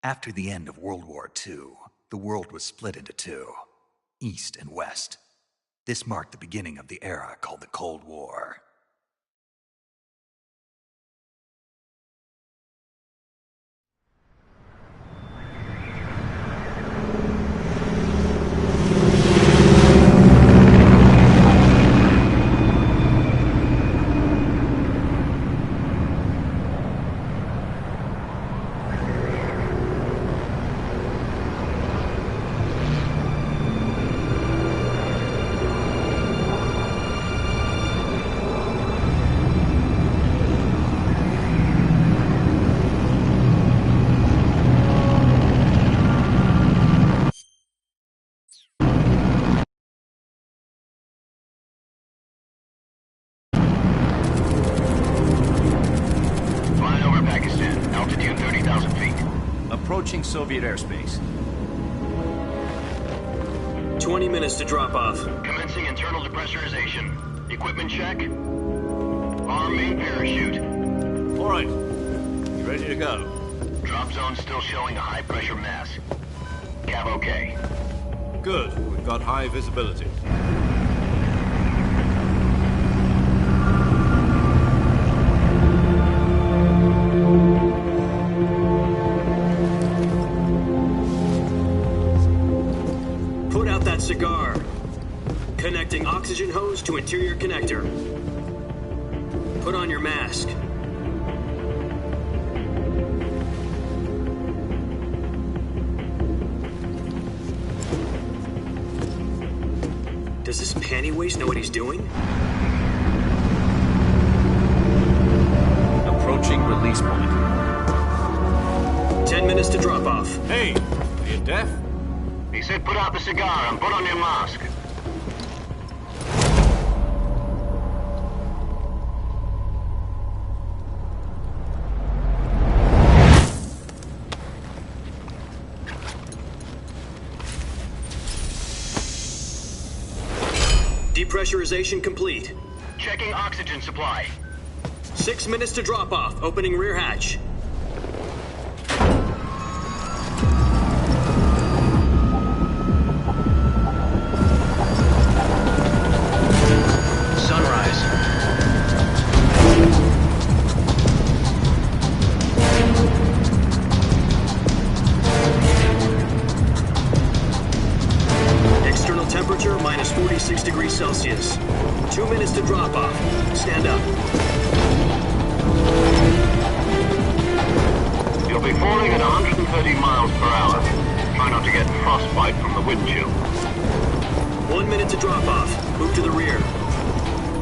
After the end of World War II, the world was split into two, East and West. This marked the beginning of the era called the Cold War. Approaching Soviet airspace. 20 minutes to drop off. Commencing internal depressurization. Equipment check. Arm main parachute. All right. You ready to go? Drop zone still showing a high pressure mass. Cav okay. Good. We've got high visibility. Cigar. Connecting oxygen hose to interior connector. Put on your mask. Does this panty waste know what he's doing? Approaching release point. 10 minutes to drop off. Hey, are you deaf? He said put out the cigar and put on your mask. Depressurization complete. Checking oxygen supply. 6 minutes to drop off. Opening rear hatch. Temperature minus 46 degrees Celsius. 2 minutes to drop off. Stand up. You'll be falling at 130 miles per hour. Try not to get frostbite from the wind chill. 1 minute to drop off. Move to the rear.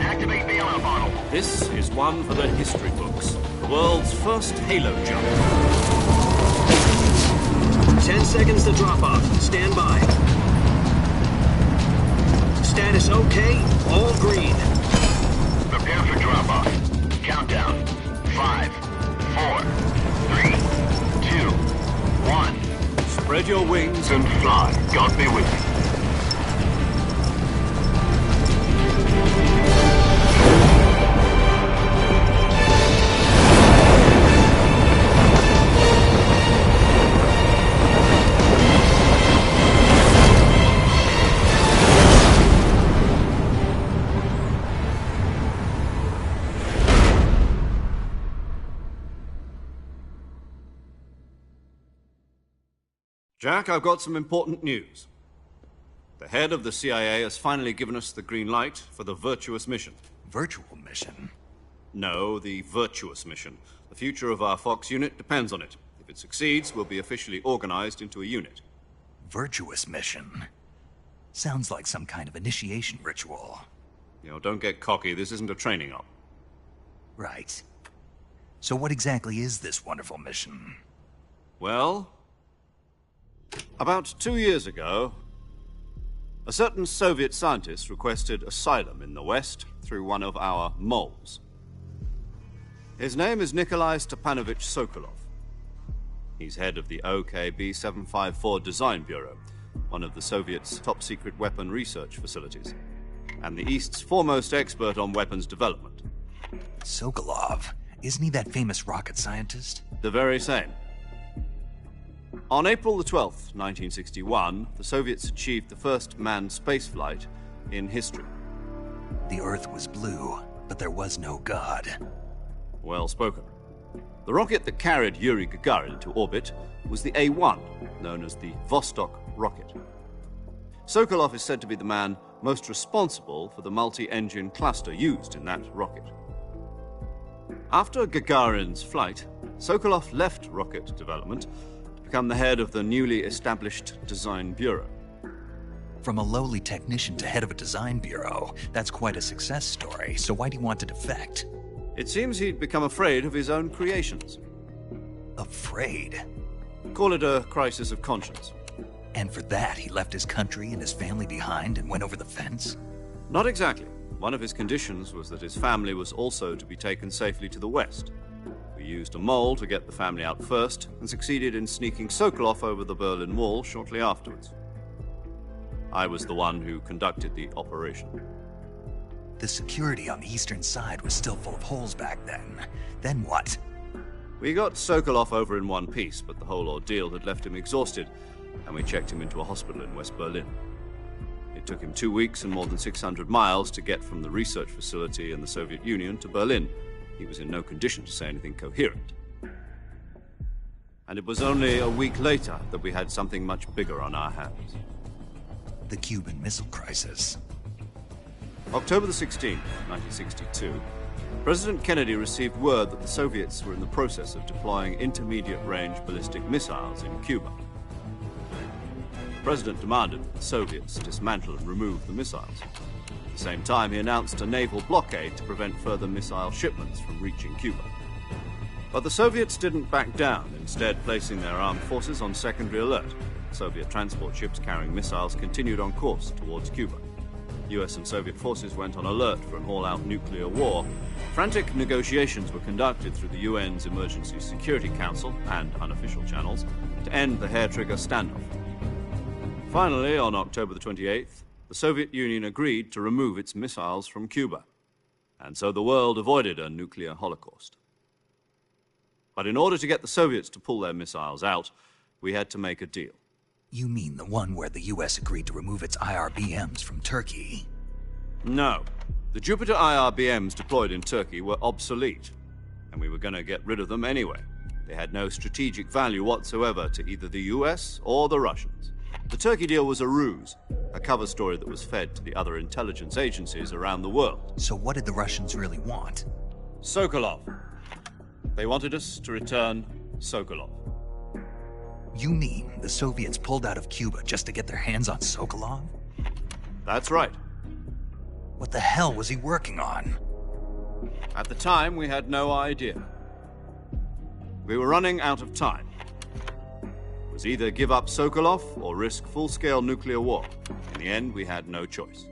Activate the alarm bottle. This is one for the history books. The world's first halo jump. 10 seconds to drop off. Stand by. Status okay, all green. Prepare for drop-off. Countdown. 5, 4, 3, 2, 1. Spread your wings And fly. God be with you. Jack, I've got some important news. The head of the CIA has finally given us the green light for the virtuous mission. Virtual mission? No, the virtuous mission. The future of our Fox unit depends on it. If it succeeds, we'll be officially organized into a unit. Virtuous mission? Sounds like some kind of initiation ritual. You know, don't get cocky. This isn't a training op. Right. So what exactly is this wonderful mission? Well, about 2 years ago, a certain Soviet scientist requested asylum in the West through one of our moles. His name is Nikolai Stepanovich Sokolov. He's head of the OKB-754 Design Bureau, one of the Soviets' top-secret weapon research facilities, and the East's foremost expert on weapons development. Sokolov? Isn't he that famous rocket scientist? The very same. On April the 12th, 1961, the Soviets achieved the first manned spaceflight in history. The Earth was blue, but there was no God. Well spoken. The rocket that carried Yuri Gagarin to orbit was the A-1, known as the Vostok rocket. Sokolov is said to be the man most responsible for the multi-engine cluster used in that rocket. After Gagarin's flight, Sokolov left rocket development to become the head of the newly established Design Bureau. From a lowly technician to head of a design bureau, that's quite a success story, so why'd he want to defect? It seems he'd become afraid of his own creations. Afraid? Call it a crisis of conscience. And for that, he left his country and his family behind and went over the fence? Not exactly. One of his conditions was that his family was also to be taken safely to the west. We used a mole to get the family out first and succeeded in sneaking Sokolov over the Berlin Wall shortly afterwards. I was the one who conducted the operation. The security on the eastern side was still full of holes back then. Then what? We got Sokolov over in one piece, but the whole ordeal had left him exhausted, and we checked him into a hospital in West Berlin. It took him 2 weeks and more than 600 miles to get from the research facility in the Soviet Union to Berlin. He was in no condition to say anything coherent. And it was only a week later that we had something much bigger on our hands. The Cuban Missile Crisis. October the 16th, 1962, President Kennedy received word that the Soviets were in the process of deploying intermediate-range ballistic missiles in Cuba. The President demanded that the Soviets dismantle and remove the missiles. At the same time, he announced a naval blockade to prevent further missile shipments from reaching Cuba. But the Soviets didn't back down, instead placing their armed forces on secondary alert. Soviet transport ships carrying missiles continued on course towards Cuba. US and Soviet forces went on alert for an all-out nuclear war. Frantic negotiations were conducted through the UN's Emergency Security Council and unofficial channels to end the hair-trigger standoff. Finally, on October the 28th, the Soviet Union agreed to remove its missiles from Cuba, and so the world avoided a nuclear holocaust. But in order to get the Soviets to pull their missiles out, we had to make a deal. You mean the one where the US agreed to remove its IRBMs from Turkey? No. The Jupiter IRBMs deployed in Turkey were obsolete, and we were going to get rid of them anyway. They had no strategic value whatsoever to either the US or the Russians. The Turkey deal was a ruse, a cover story that was fed to the other intelligence agencies around the world. So what did the Russians really want? Sokolov. They wanted us to return Sokolov. You mean the Soviets pulled out of Cuba just to get their hands on Sokolov? That's right. What the hell was he working on? At the time, we had no idea. We were running out of time. It was either give up Sokolov or risk full-scale nuclear war. In the end, we had no choice.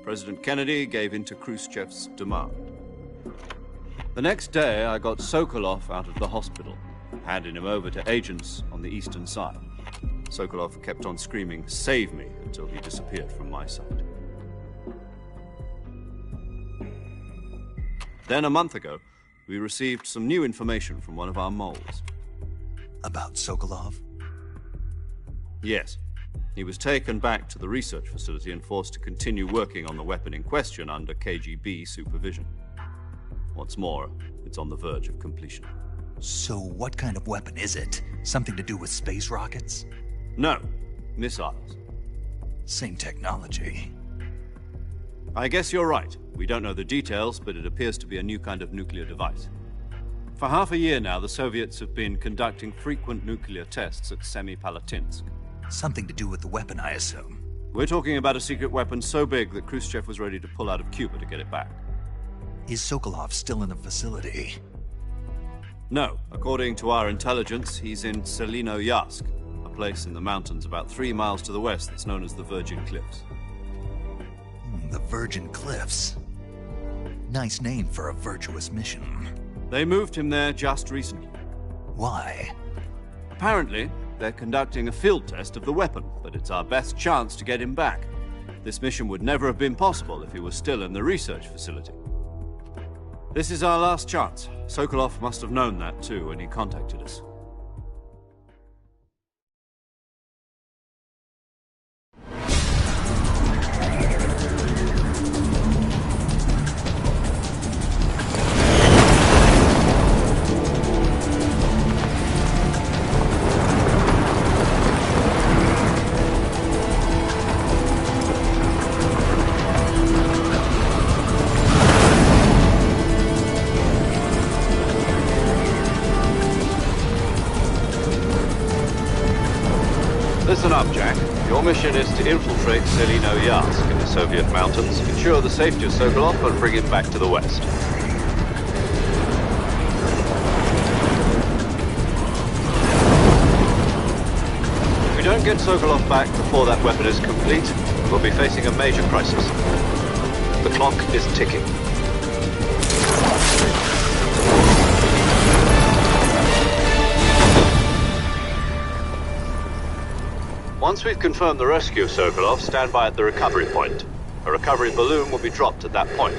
President Kennedy gave in to Khrushchev's demand. The next day, I got Sokolov out of the hospital, handing him over to agents on the eastern side. Sokolov kept on screaming, "Save me," until he disappeared from my sight. Then a month ago, we received some new information from one of our moles. About Sokolov? Yes. He was taken back to the research facility and forced to continue working on the weapon in question under KGB supervision. What's more, it's on the verge of completion. So what kind of weapon is it? Something to do with space rockets? No, missiles. Same technology. I guess you're right. We don't know the details, but it appears to be a new kind of nuclear device. For half a year now, the Soviets have been conducting frequent nuclear tests at Semipalatinsk. Something to do with the weapon, I assume. We're talking about a secret weapon so big that Khrushchev was ready to pull out of Cuba to get it back. Is Sokolov still in the facility? No. According to our intelligence, he's in Selinoyarsk, a place in the mountains about 3 miles to the west that's known as the Virgin Cliffs. The Virgin Cliffs. Nice name for a virtuous mission. They moved him there just recently. Why? Apparently, they're conducting a field test of the weapon, but it's our best chance to get him back. This mission would never have been possible if he was still in the research facility. This is our last chance. Sokolov must have known that too when he contacted us. Listen up, Jack. Your mission is to infiltrate Selino-Yarsk in the Soviet mountains, ensure the safety of Sokolov, and bring him back to the West. If we don't get Sokolov back before that weapon is complete, we'll be facing a major crisis. The clock is ticking. Once we've confirmed the rescue of Sokolov, stand by at the recovery point. A recovery balloon will be dropped at that point.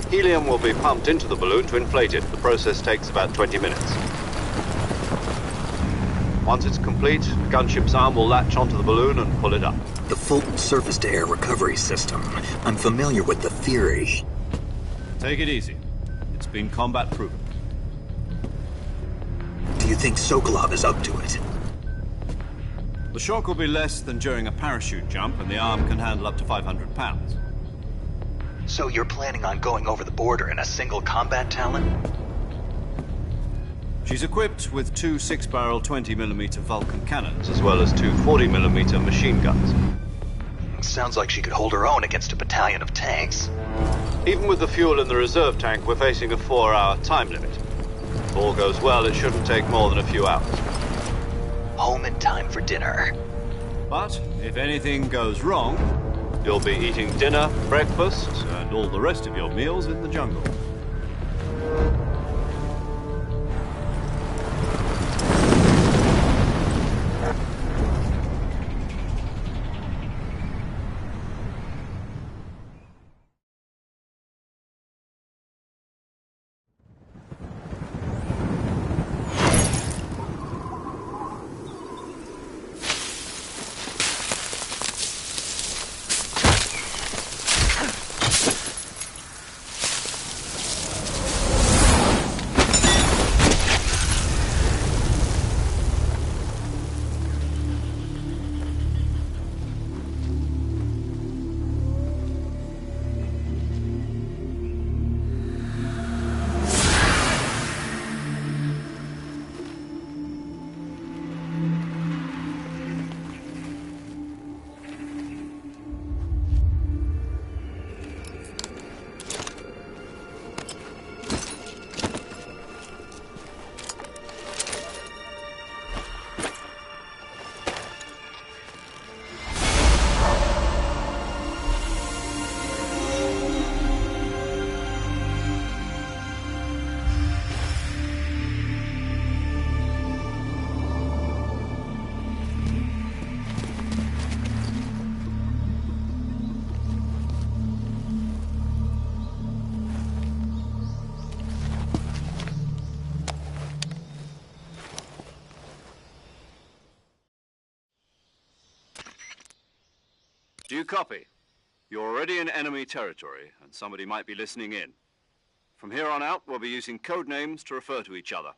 Helium will be pumped into the balloon to inflate it. The process takes about 20 minutes. Once it's complete, the gunship's arm will latch onto the balloon and pull it up. The Fulton surface-to-air recovery system. I'm familiar with the theory. Take it easy. It's been combat-proven. Do you think Sokolov is up to it? The shock will be less than during a parachute jump, and the arm can handle up to 500 pounds. So you're planning on going over the border in a single combat Talon? She's equipped with two 6-barrel 20mm Vulcan cannons, as well as two 40mm machine guns. Sounds like she could hold her own against a battalion of tanks. Even with the fuel in the reserve tank, we're facing a 4-hour time limit. If all goes well, it shouldn't take more than a few hours. Home in time for dinner. But if anything goes wrong, you'll be eating dinner, breakfast, and all the rest of your meals in the jungle. Do you copy? You're already in enemy territory, and somebody might be listening in. From here on out, we'll be using code names to refer to each other.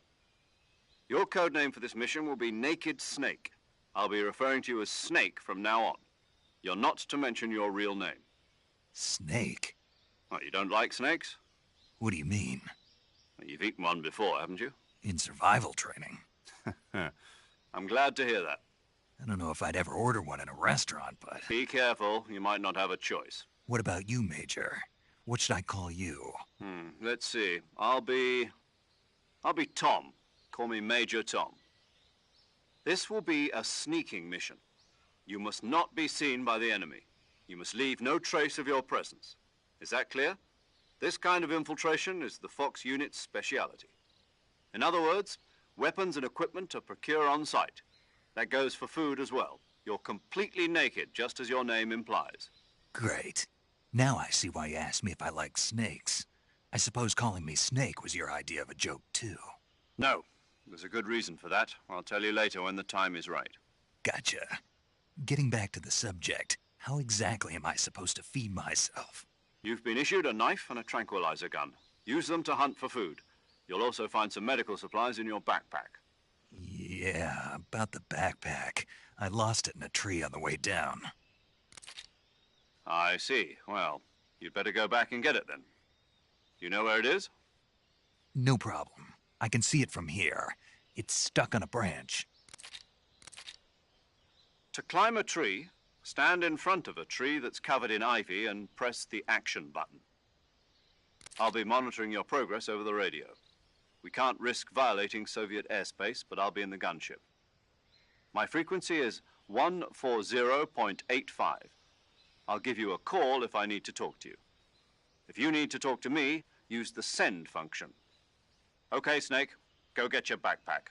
Your code name for this mission will be Naked Snake. I'll be referring to you as Snake from now on. You're not to mention your real name. Snake? What, you don't like snakes? What do you mean? Well, you've eaten one before, haven't you? In survival training. I'm glad to hear that. I don't know if I'd ever order one in a restaurant, but... Be careful, you might not have a choice. What about you, Major? What should I call you? Let's see. I'll be Tom. Call me Major Tom. This will be a sneaking mission. You must not be seen by the enemy. You must leave no trace of your presence. Is that clear? This kind of infiltration is the Fox unit's speciality. In other words, weapons and equipment are procured on site. That goes for food as well. You're completely naked, just as your name implies. Great. Now I see why you asked me if I like snakes. I suppose calling me Snake was your idea of a joke, too. No. There's a good reason for that. I'll tell you later when the time is right. Gotcha. Getting back to the subject, how exactly am I supposed to feed myself? You've been issued a knife and a tranquilizer gun. Use them to hunt for food. You'll also find some medical supplies in your backpack. Yeah, about the backpack. I lost it in a tree on the way down. I see. Well, you'd better go back and get it then. You know where it is? No problem. I can see it from here. It's stuck on a branch. To climb a tree, stand in front of a tree that's covered in ivy and press the action button. I'll be monitoring your progress over the radio. We can't risk violating Soviet airspace, but I'll be in the gunship. My frequency is 140.85. I'll give you a call if I need to talk to you. If you need to talk to me, use the send function. Okay, Snake, go get your backpack.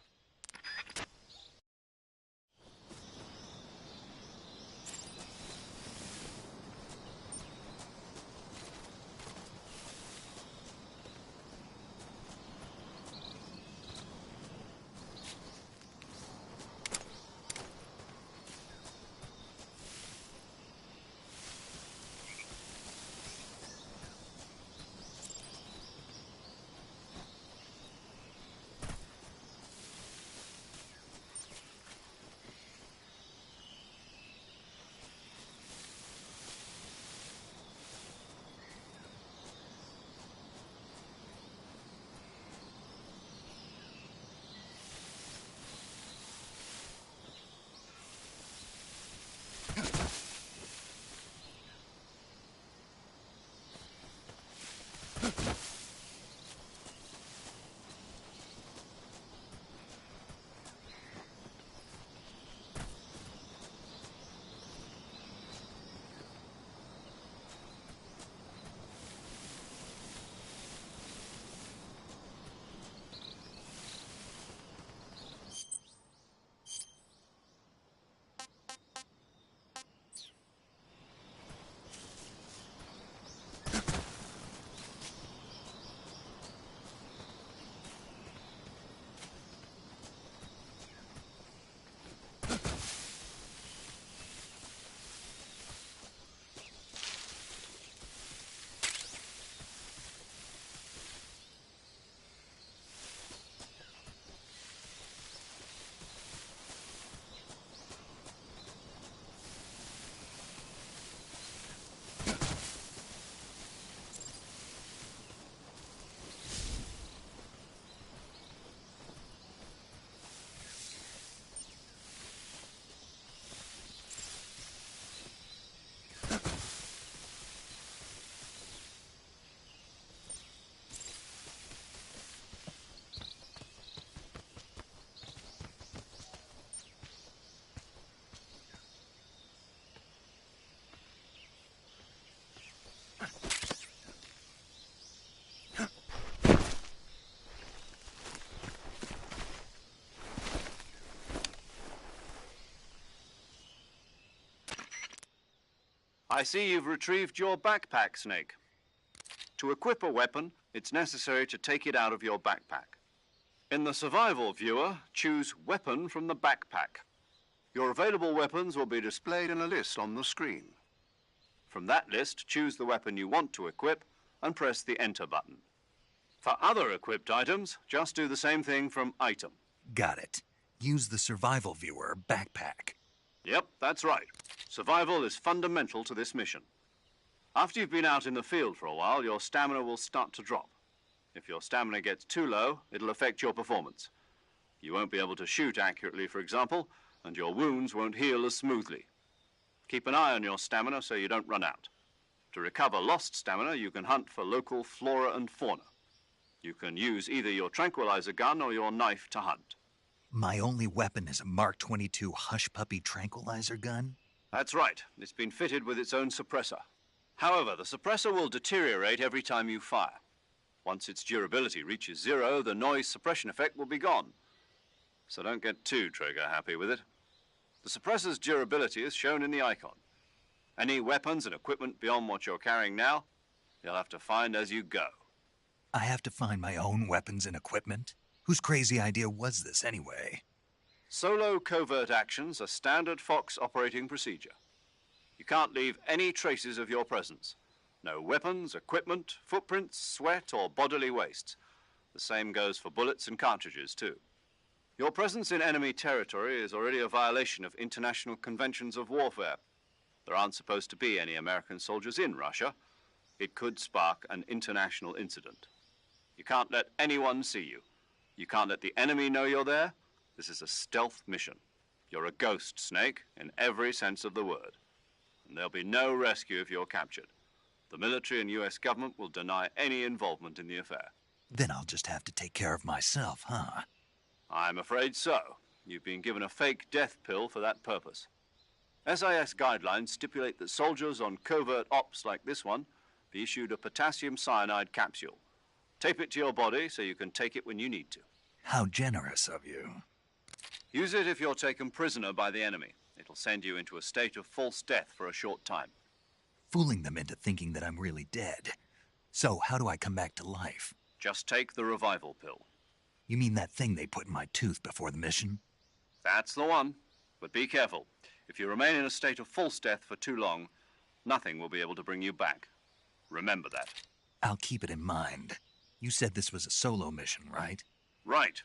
I see you've retrieved your backpack, Snake. To equip a weapon, it's necessary to take it out of your backpack. In the survival viewer, choose Weapon from the backpack. Your available weapons will be displayed in a list on the screen. From that list, choose the weapon you want to equip and press the Enter button. For other equipped items, just do the same thing from Item. Got it. Use the survival viewer backpack. Yep, that's right. Survival is fundamental to this mission. After you've been out in the field for a while, your stamina will start to drop. If your stamina gets too low, it'll affect your performance. You won't be able to shoot accurately, for example, and your wounds won't heal as smoothly. Keep an eye on your stamina so you don't run out. To recover lost stamina, you can hunt for local flora and fauna. You can use either your tranquilizer gun or your knife to hunt. My only weapon is a Mark 22 Hush Puppy tranquilizer gun? That's right. It's been fitted with its own suppressor. However, the suppressor will deteriorate every time you fire. Once its durability reaches 0, the noise suppression effect will be gone. So don't get too trigger happy with it. The suppressor's durability is shown in the icon. Any weapons and equipment beyond what you're carrying now, you'll have to find as you go. I have to find my own weapons and equipment? Whose crazy idea was this anyway? Solo covert actions are standard Fox operating procedure. You can't leave any traces of your presence. No weapons, equipment, footprints, sweat, or bodily waste. The same goes for bullets and cartridges, too. Your presence in enemy territory is already a violation of international conventions of warfare. There aren't supposed to be any American soldiers in Russia. It could spark an international incident. You can't let anyone see you. You can't let the enemy know you're there. This is a stealth mission. You're a ghost, Snake, in every sense of the word. And there'll be no rescue if you're captured. The military and U.S. government will deny any involvement in the affair. Then I'll just have to take care of myself, huh? I'm afraid so. You've been given a fake death pill for that purpose. SIS guidelines stipulate that soldiers on covert ops like this one be issued a potassium cyanide capsule. Tape it to your body so you can take it when you need to. How generous of you. Use it if you're taken prisoner by the enemy. It'll send you into a state of false death for a short time. Fooling them into thinking that I'm really dead. So how do I come back to life? Just take the revival pill. You mean that thing they put in my tooth before the mission? That's the one. But be careful. If you remain in a state of false death for too long, nothing will be able to bring you back. Remember that. I'll keep it in mind. You said this was a solo mission, right? Right.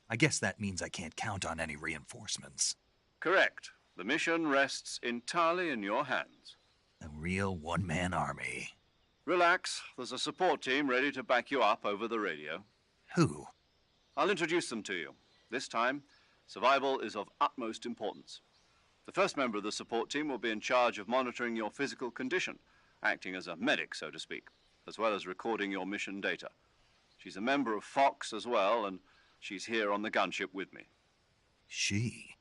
I guess that means I can't count on any reinforcements. Correct. The mission rests entirely in your hands. A real one-man army. Relax. There's a support team ready to back you up over the radio. Who? I'll introduce them to you. This time, survival is of utmost importance. The first member of the support team will be in charge of monitoring your physical condition, acting as a medic, so to speak, as well as recording your mission data. She's a member of Fox as well, and she's here on the gunship with me. She?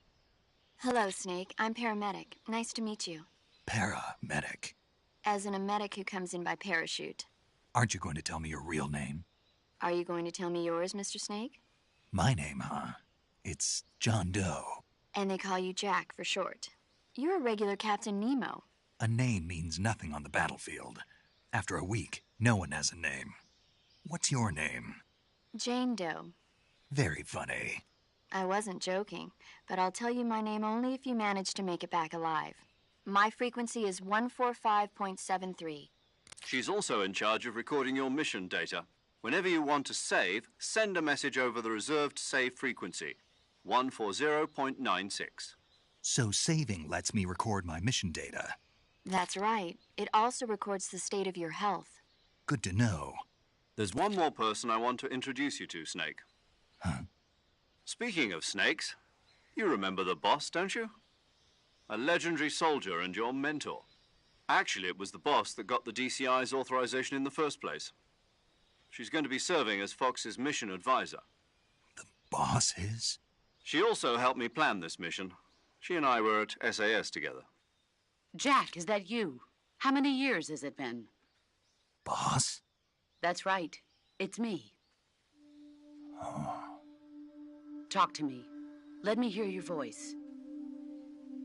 Hello, Snake. I'm paramedic. Nice to meet you. Paramedic. As in a medic who comes in by parachute. Aren't you going to tell me your real name? Are you going to tell me yours, Mr. Snake? My name, huh? It's John Doe. And they call you Jack for short. You're a regular Captain Nemo. A name means nothing on the battlefield. After a week, no one has a name. What's your name? Jane Doe. Very funny. I wasn't joking, but I'll tell you my name only if you manage to make it back alive. My frequency is 145.73. She's also in charge of recording your mission data. Whenever you want to save, send a message over the reserved save frequency, 140.96. So saving lets me record my mission data. That's right. It also records the state of your health. Good to know. There's one more person I want to introduce you to, Snake. Huh? Speaking of snakes, you remember the boss, don't you? A legendary soldier and your mentor. Actually, it was the boss that got the DCI's authorization in the first place. She's going to be serving as Fox's mission advisor. The boss is? She also helped me plan this mission. She and I were at SAS together. Jack, is that you? How many years has it been? Boss? That's right. It's me. Oh. Talk to me. Let me hear your voice.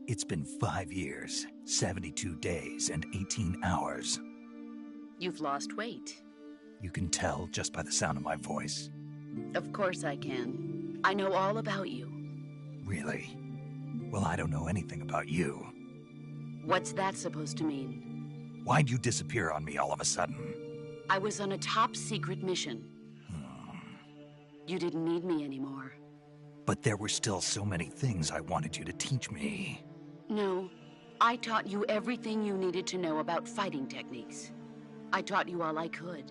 It's been 5 years, 72 days, and 18 hours. You've lost weight. You can tell just by the sound of my voice. Of course I can. I know all about you. Really? Well, I don't know anything about you. What's that supposed to mean? Why'd you disappear on me all of a sudden? I was on a top-secret mission. You didn't need me anymore. But there were still so many things I wanted you to teach me. No, I taught you everything you needed to know about fighting techniques. I taught you all I could.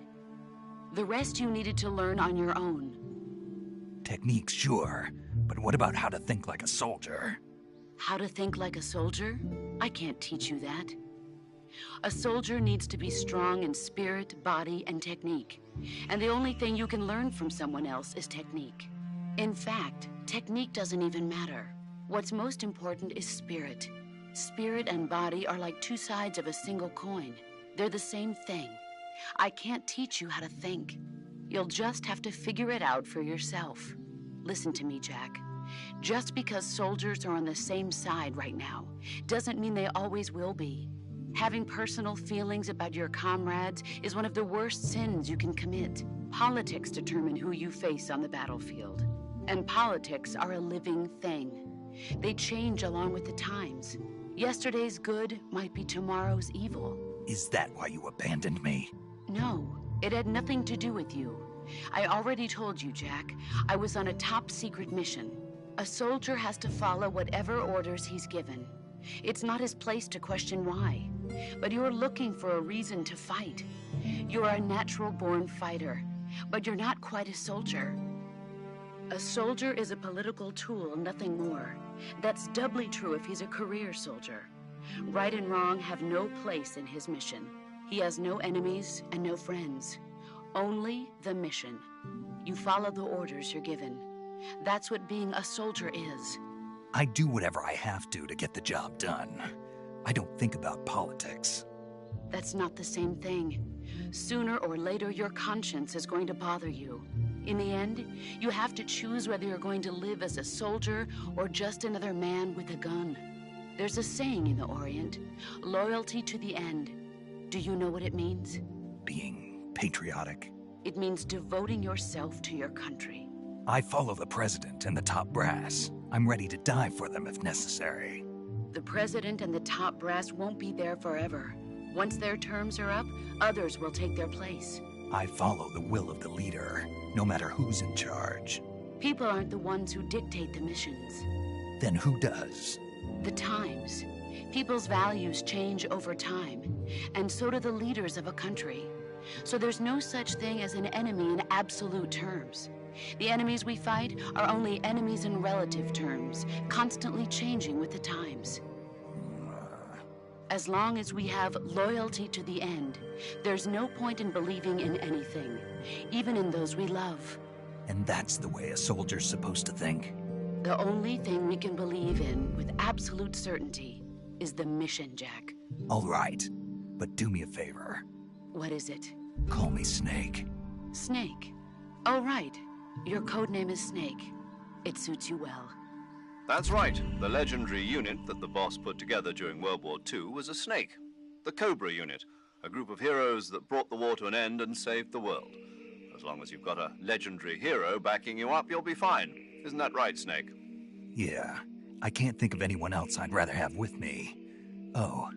The rest you needed to learn on your own. Techniques, sure. But what about how to think like a soldier? How to think like a soldier? I can't teach you that. A soldier needs to be strong in spirit, body, and technique. And the only thing you can learn from someone else is technique. In fact, technique doesn't even matter. What's most important is spirit. Spirit and body are like two sides of a single coin. They're the same thing. I can't teach you how to think. You'll just have to figure it out for yourself. Listen to me, Jack. Just because soldiers are on the same side right now doesn't mean they always will be. Having personal feelings about your comrades is one of the worst sins you can commit. Politics determine who you face on the battlefield. And politics are a living thing. They change along with the times. Yesterday's good might be tomorrow's evil. Is that why you abandoned me? No, it had nothing to do with you. I already told you, Jack. I was on a top-secret mission. A soldier has to follow whatever orders he's given. It's not his place to question why. But you're looking for a reason to fight. You're a natural-born fighter, but you're not quite a soldier. A soldier is a political tool, nothing more. That's doubly true if he's a career soldier. Right and wrong have no place in his mission. He has no enemies and no friends. Only the mission. You follow the orders you're given. That's what being a soldier is. I do whatever I have to get the job done. I don't think about politics. That's not the same thing. Sooner or later, your conscience is going to bother you. In the end, you have to choose whether you're going to live as a soldier or just another man with a gun. There's a saying in the Orient, loyalty to the end. Do you know what it means? Being patriotic. It means devoting yourself to your country. I follow the president and the top brass. I'm ready to die for them if necessary. The president and the top brass won't be there forever. Once their terms are up, others will take their place. I follow the will of the leader, no matter who's in charge. People aren't the ones who dictate the missions. Then who does? The times. People's values change over time, and so do the leaders of a country. So there's no such thing as an enemy in absolute terms. The enemies we fight are only enemies in relative terms, constantly changing with the times. As long as we have loyalty to the end, there's no point in believing in anything, even in those we love. And that's the way a soldier's supposed to think? The only thing we can believe in with absolute certainty is the mission, Jack. All right, but do me a favor. What is it? Call me Snake. Snake? Oh, right. Your codename is Snake. It suits you well. That's right. The legendary unit that the boss put together during World War II was a snake. The Cobra unit, a group of heroes that brought the war to an end and saved the world. As long as you've got a legendary hero backing you up, you'll be fine. Isn't that right, Snake? Yeah, I can't think of anyone else I'd rather have with me. Oh,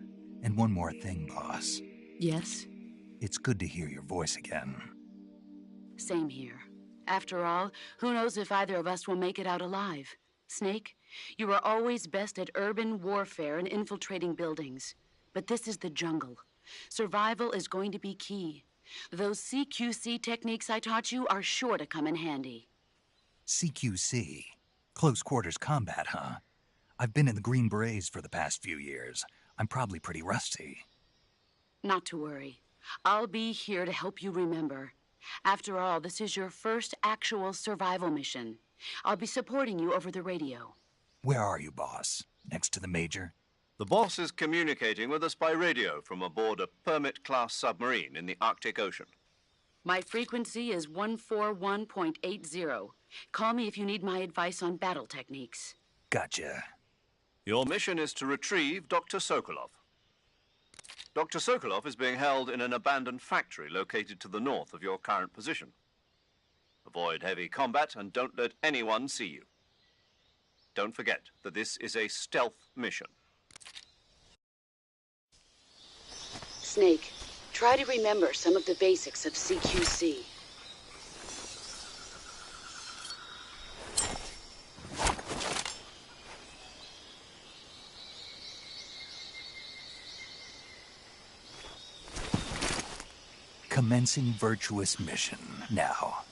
and one more thing, boss. Yes? It's good to hear your voice again. Same here. After all, who knows if either of us will make it out alive? Snake, you are always best at urban warfare and infiltrating buildings. But this is the jungle. Survival is going to be key. Those CQC techniques I taught you are sure to come in handy. CQC? Close quarters combat, huh? I've been in the Green Berets for the past few years. I'm probably pretty rusty. Not to worry. I'll be here to help you remember. After all, this is your first actual survival mission. I'll be supporting you over the radio. Where are you, boss? Next to the Major? The boss is communicating with us by radio from aboard a Permit-class submarine in the Arctic Ocean. My frequency is 141.80. Call me if you need my advice on battle techniques. Gotcha. Your mission is to retrieve Dr. Sokolov. Dr. Sokolov is being held in an abandoned factory located to the north of your current position. Avoid heavy combat and don't let anyone see you. Don't forget that this is a stealth mission. Snake, try to remember some of the basics of CQC. Commencing virtuous mission now.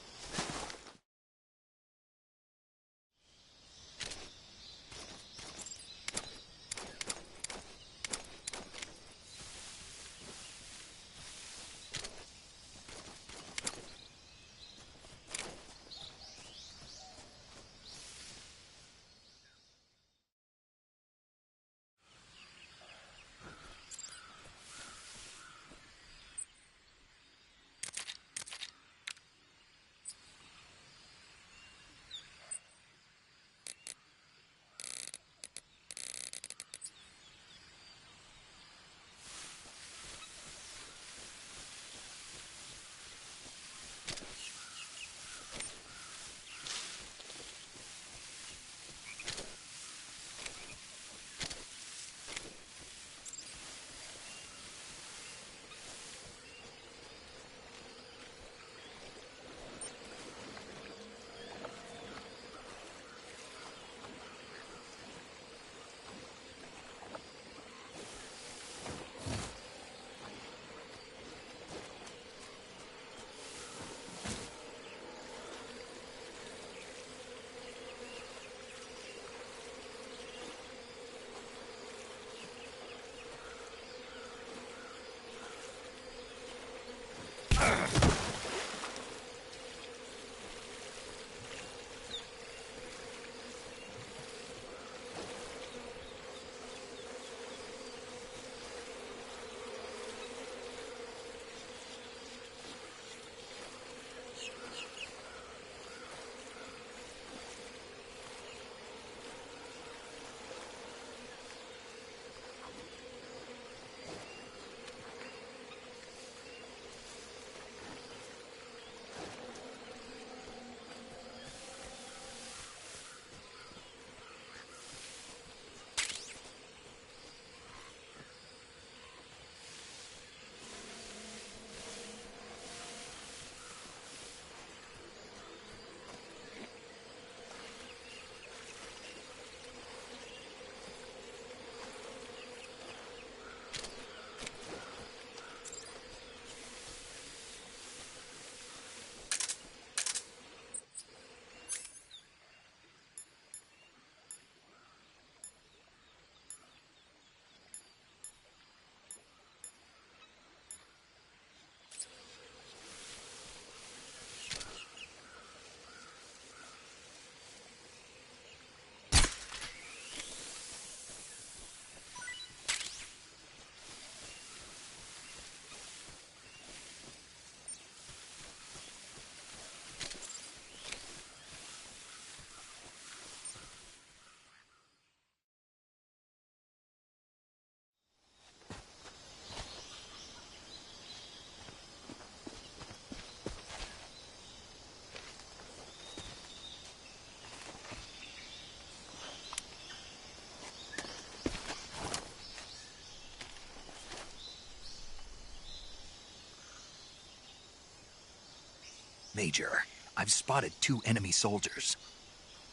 Major, I've spotted 2 enemy soldiers.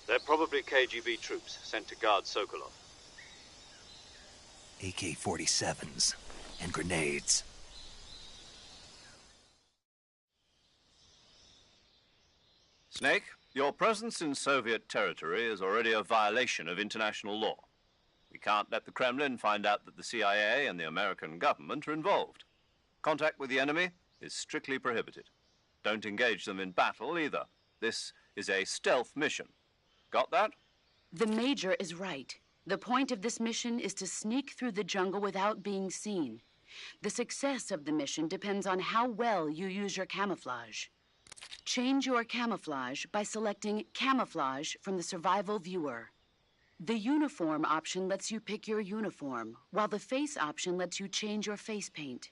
They're probably KGB troops sent to guard Sokolov. AK-47s and grenades. Snake, your presence in Soviet territory is already a violation of international law. We can't let the Kremlin find out that the CIA and the American government are involved. Contact with the enemy is strictly prohibited. Don't engage them in battle either. This is a stealth mission. Got that? The Major is right. The point of this mission is to sneak through the jungle without being seen. The success of the mission depends on how well you use your camouflage. Change your camouflage by selecting Camouflage from the Survival Viewer. The Uniform option lets you pick your uniform, while the Face option lets you change your face paint.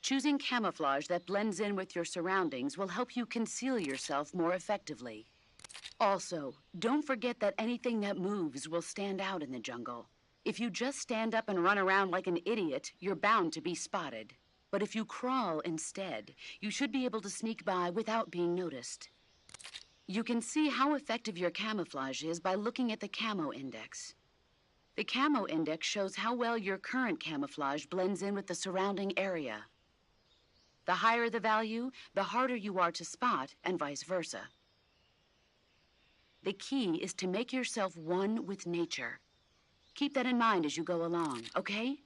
Choosing camouflage that blends in with your surroundings will help you conceal yourself more effectively. Also, don't forget that anything that moves will stand out in the jungle. If you just stand up and run around like an idiot, you're bound to be spotted. But if you crawl instead, you should be able to sneak by without being noticed. You can see how effective your camouflage is by looking at the Camo Index. The Camo Index shows how well your current camouflage blends in with the surrounding area. The higher the value, the harder you are to spot, and vice versa. The key is to make yourself one with nature. Keep that in mind as you go along, okay?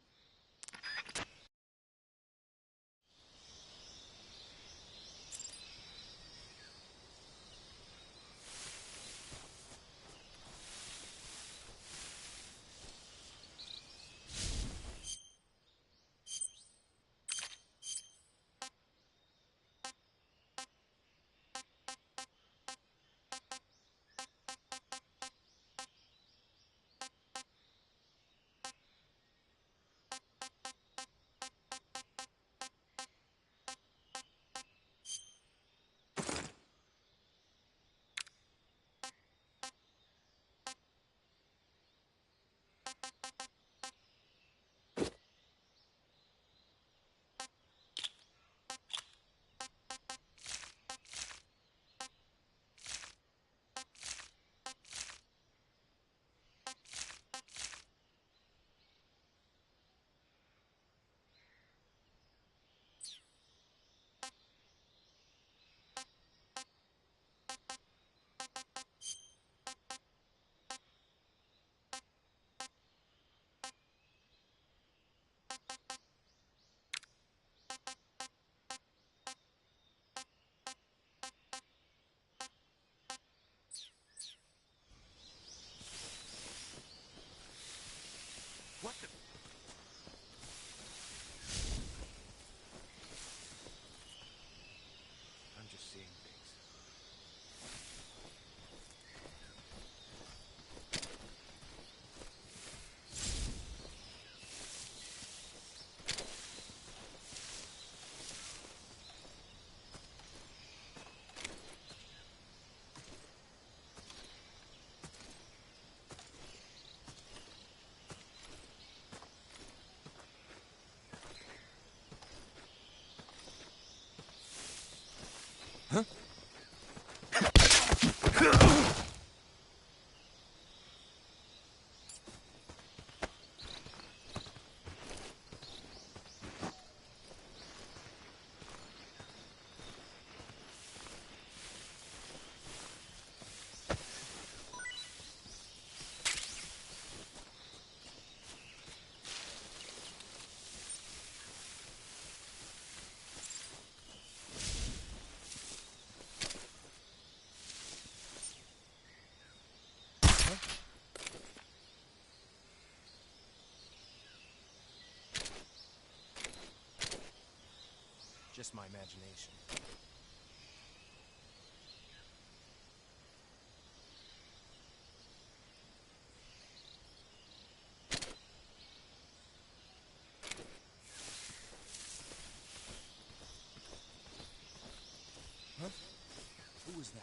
I'm just seeing things. Just my imagination. Huh? Who was that?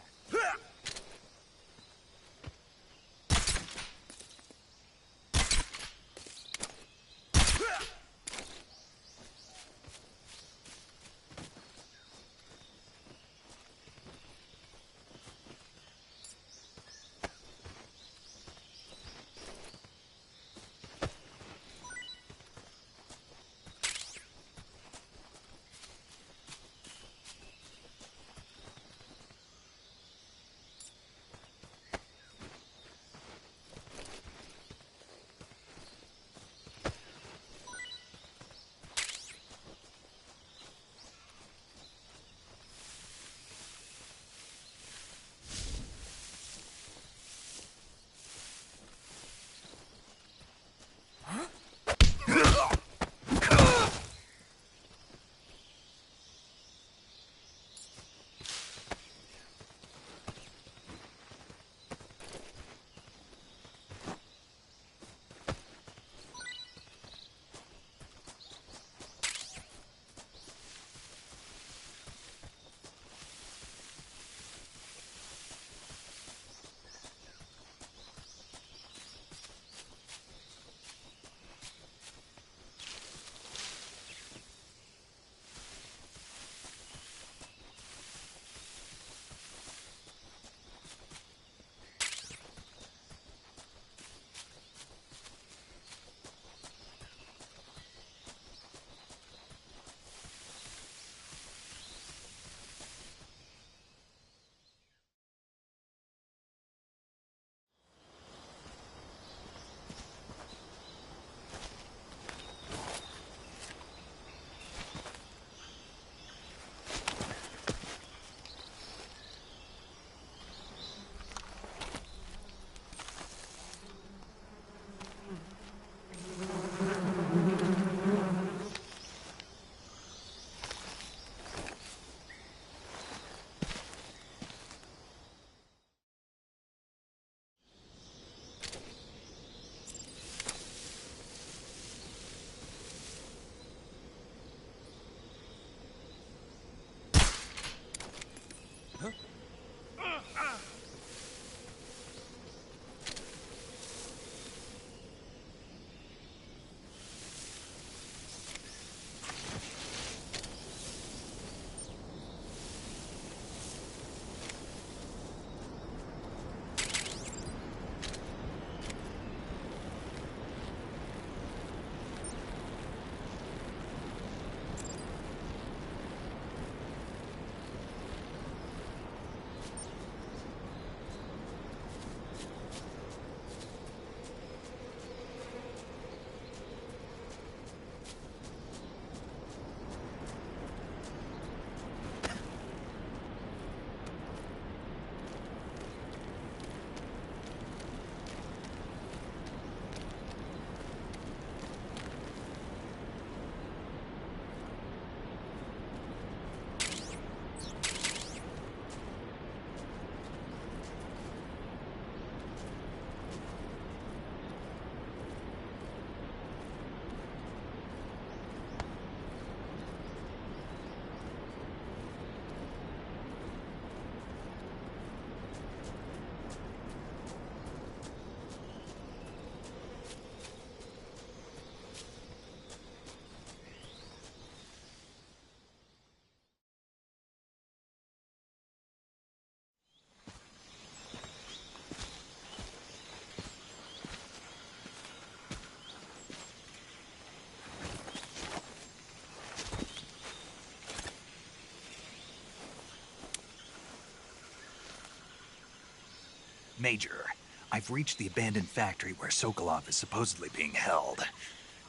Major, I've reached the abandoned factory where Sokolov is supposedly being held.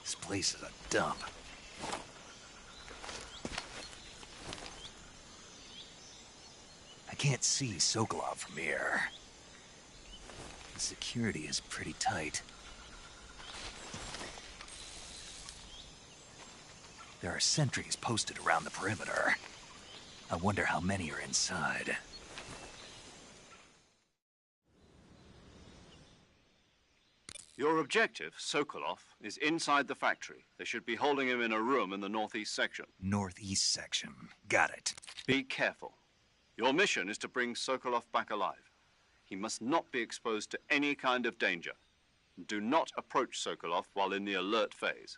This place is a dump. I can't see Sokolov from here. The security is pretty tight. There are sentries posted around the perimeter. I wonder how many are inside. Your objective, Sokolov, is inside the factory. They should be holding him in a room in the northeast section. Northeast section. Got it. Be careful. Your mission is to bring Sokolov back alive. He must not be exposed to any kind of danger. Do not approach Sokolov while in the alert phase.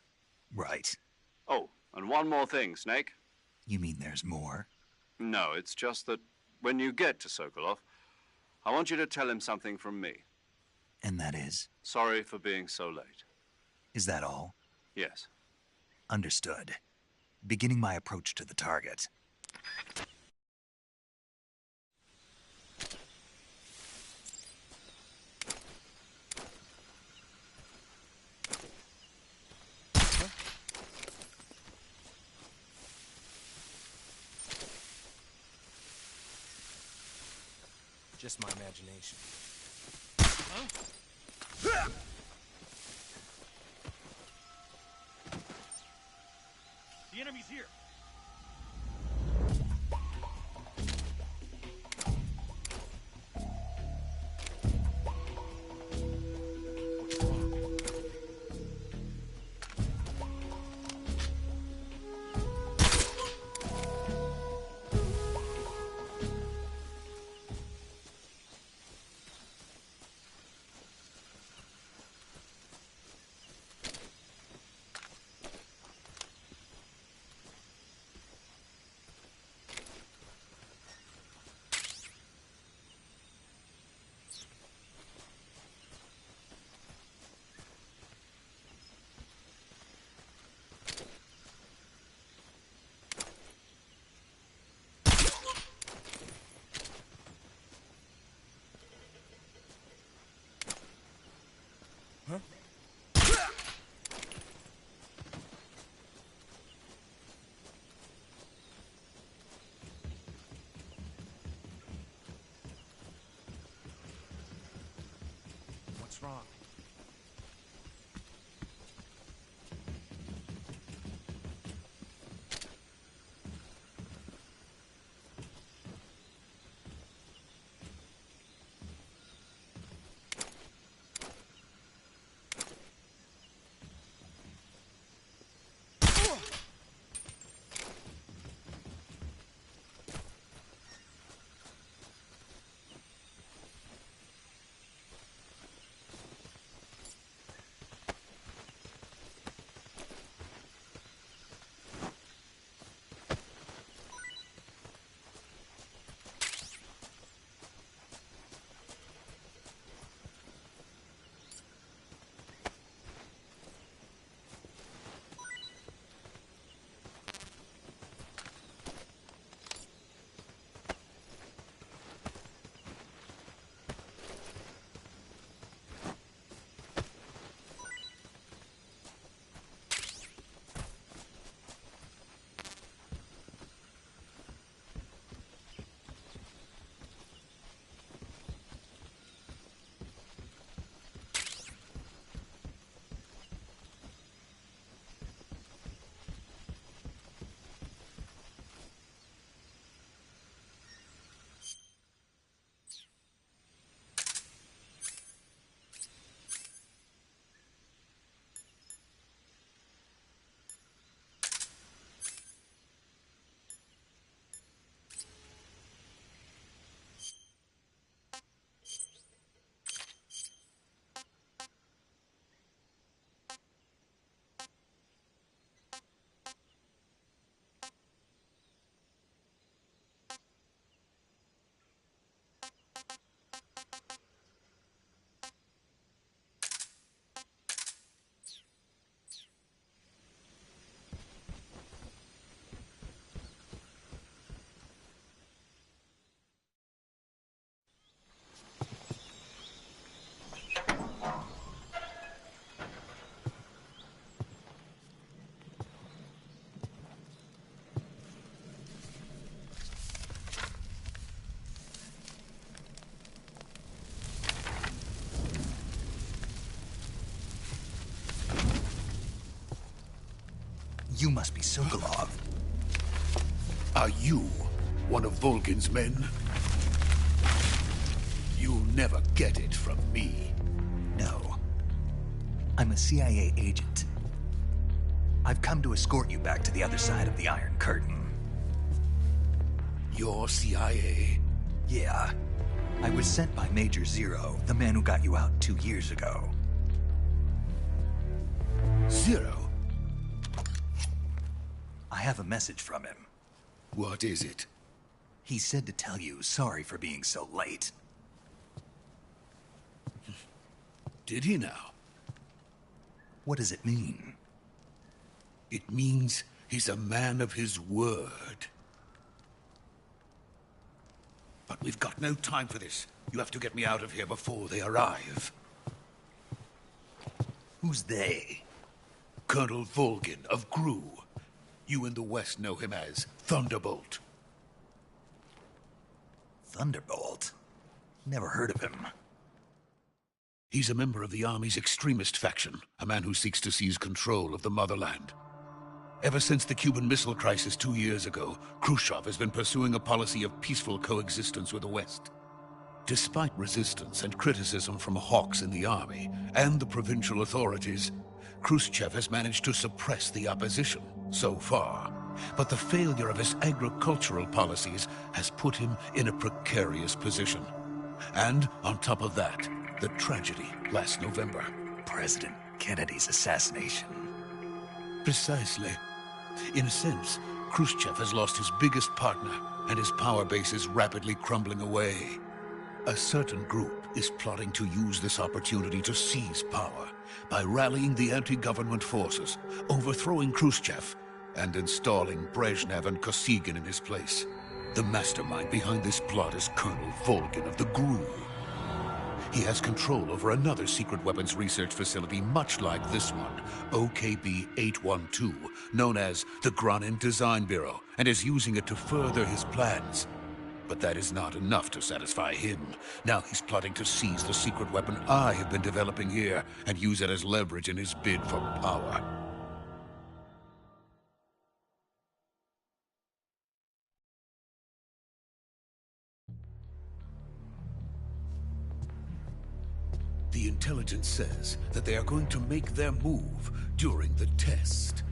Right. Oh, and one more thing, Snake. You mean there's more? No, it's just that when you get to Sokolov, I want you to tell him something from me. And that is? Sorry for being so late. Is that all? Yes. Understood. Beginning my approach to the target. Just my imagination. The enemy's here. What's wrong? You must be Sokolov. Are you one of Volgin's men? You'll never get it from me. No. I'm a CIA agent. I've come to escort you back to the other side of the Iron Curtain. You're CIA? Yeah. I was sent by Major Zero, the man who got you out 2 years ago. Zero? I have a message from him. What is it? He said to tell you sorry for being so late. Did he now? What does it mean? It means he's a man of his word. But we've got no time for this. You have to get me out of here before they arrive. Who's they? Colonel Volgin of GRU. You in the West know him as Thunderbolt. Thunderbolt? Never heard of him. He's a member of the Army's extremist faction, a man who seeks to seize control of the motherland. Ever since the Cuban Missile Crisis 2 years ago, Khrushchev has been pursuing a policy of peaceful coexistence with the West. Despite resistance and criticism from hawks in the army and the provincial authorities, Khrushchev has managed to suppress the opposition so far. But the failure of his agricultural policies has put him in a precarious position. And on top of that, the tragedy last November. President Kennedy's assassination. Precisely. In a sense, Khrushchev has lost his biggest partner, and his power base is rapidly crumbling away. A certain group is plotting to use this opportunity to seize power by rallying the anti-government forces, overthrowing Khrushchev, and installing Brezhnev and Kosygin in his place. The mastermind behind this plot is Colonel Volgin of the GRU. He has control over another secret weapons research facility much like this one, OKB-812, known as the Granin Design Bureau, and is using it to further his plans. But that is not enough to satisfy him. Now he's plotting to seize the secret weapon I have been developing here and use it as leverage in his bid for power. The intelligence says that they are going to make their move during the test.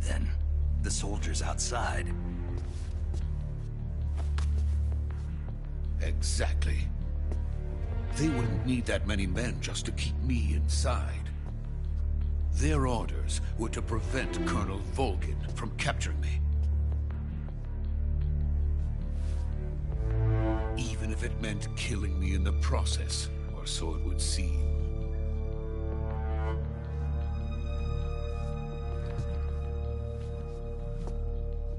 Then, the soldiers outside. Exactly. They wouldn't need that many men just to keep me inside. Their orders were to prevent Colonel Volgin from capturing me. Even if it meant killing me in the process. Or so it would seem.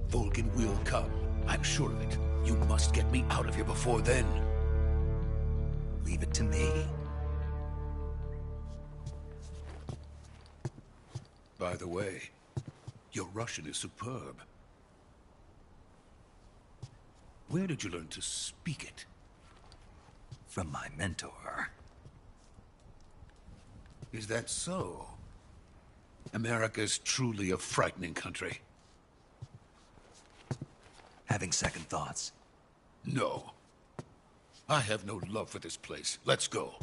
Volgin will come. I'm sure of it. You must get me out of here before then. Leave it to me. By the way, your Russian is superb. Where did you learn to speak it? From my mentor. Is that so? America's truly a frightening country. Having second thoughts? No. I have no love for this place. Let's go.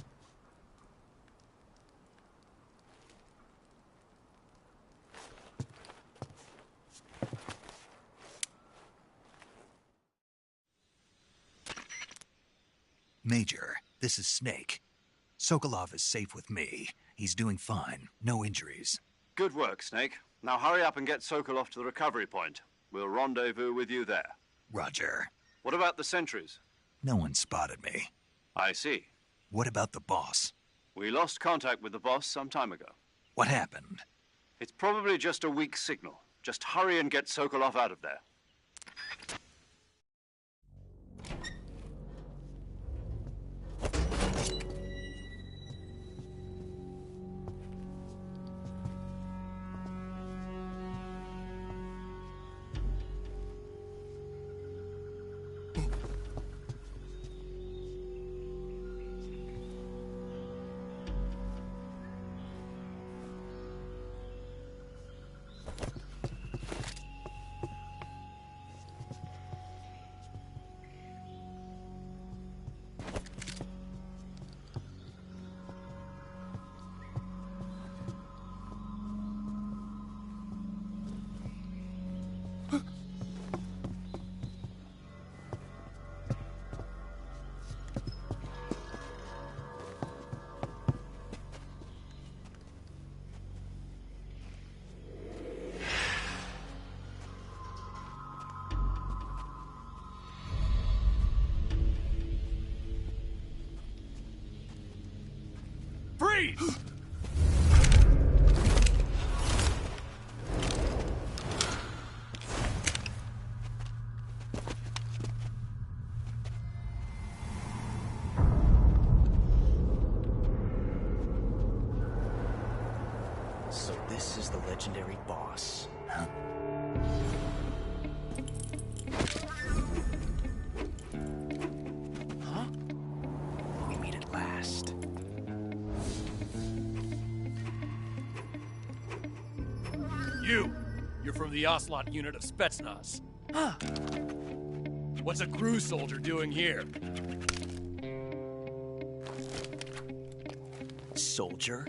Major, this is Snake. Sokolov is safe with me. He's doing fine. No injuries. Good work, Snake. Now hurry up and get Sokolov to the recovery point. We'll rendezvous with you there. Roger. What about the sentries? No one spotted me. I see. What about the boss? We lost contact with the boss some time ago. What happened? It's probably just a weak signal. Just hurry and get Sokolov out of there. Freeze! So this is the legendary boss. Huh? Huh? We meet at last. You're from the Ocelot unit of Spetsnaz. Huh. What's a crew soldier doing here? Soldier?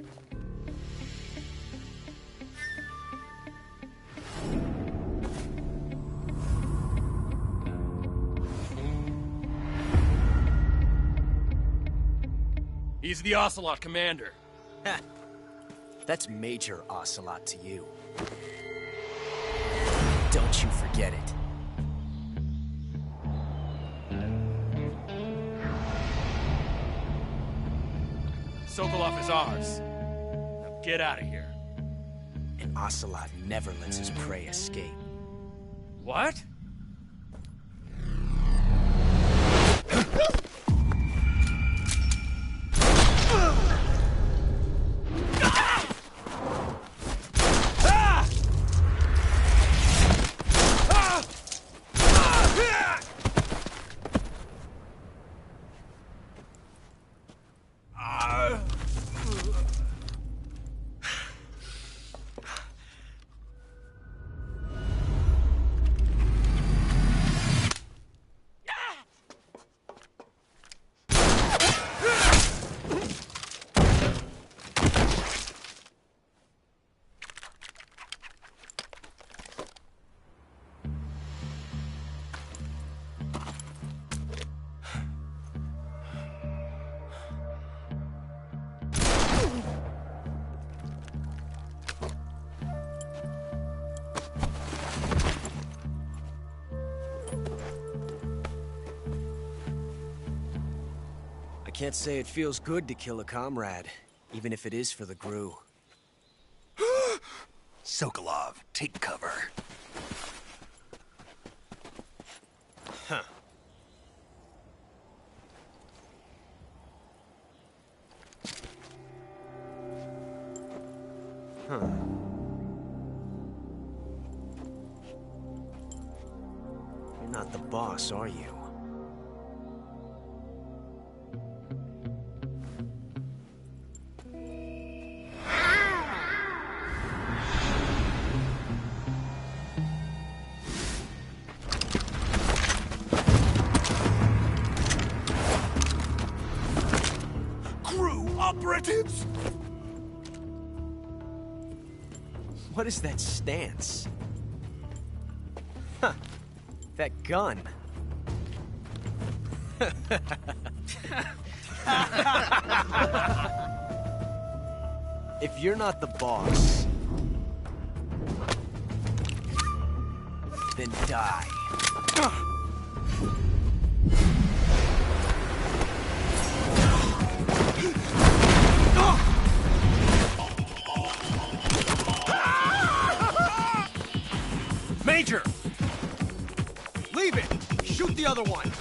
He's the Ocelot commander. Ha! That's Major Ocelot to you. Don't you forget it. Sokolov is ours. Now get out of here. And Ocelot never lets his prey escape. What? I can't say it feels good to kill a comrade, even if it is for the GRU. Sokolov, take cover. Huh. Huh. You're not the boss, are you? Operatives! What is that stance? Huh. That gun. If you're not the boss, then die. Major! Leave it! Shoot the other one!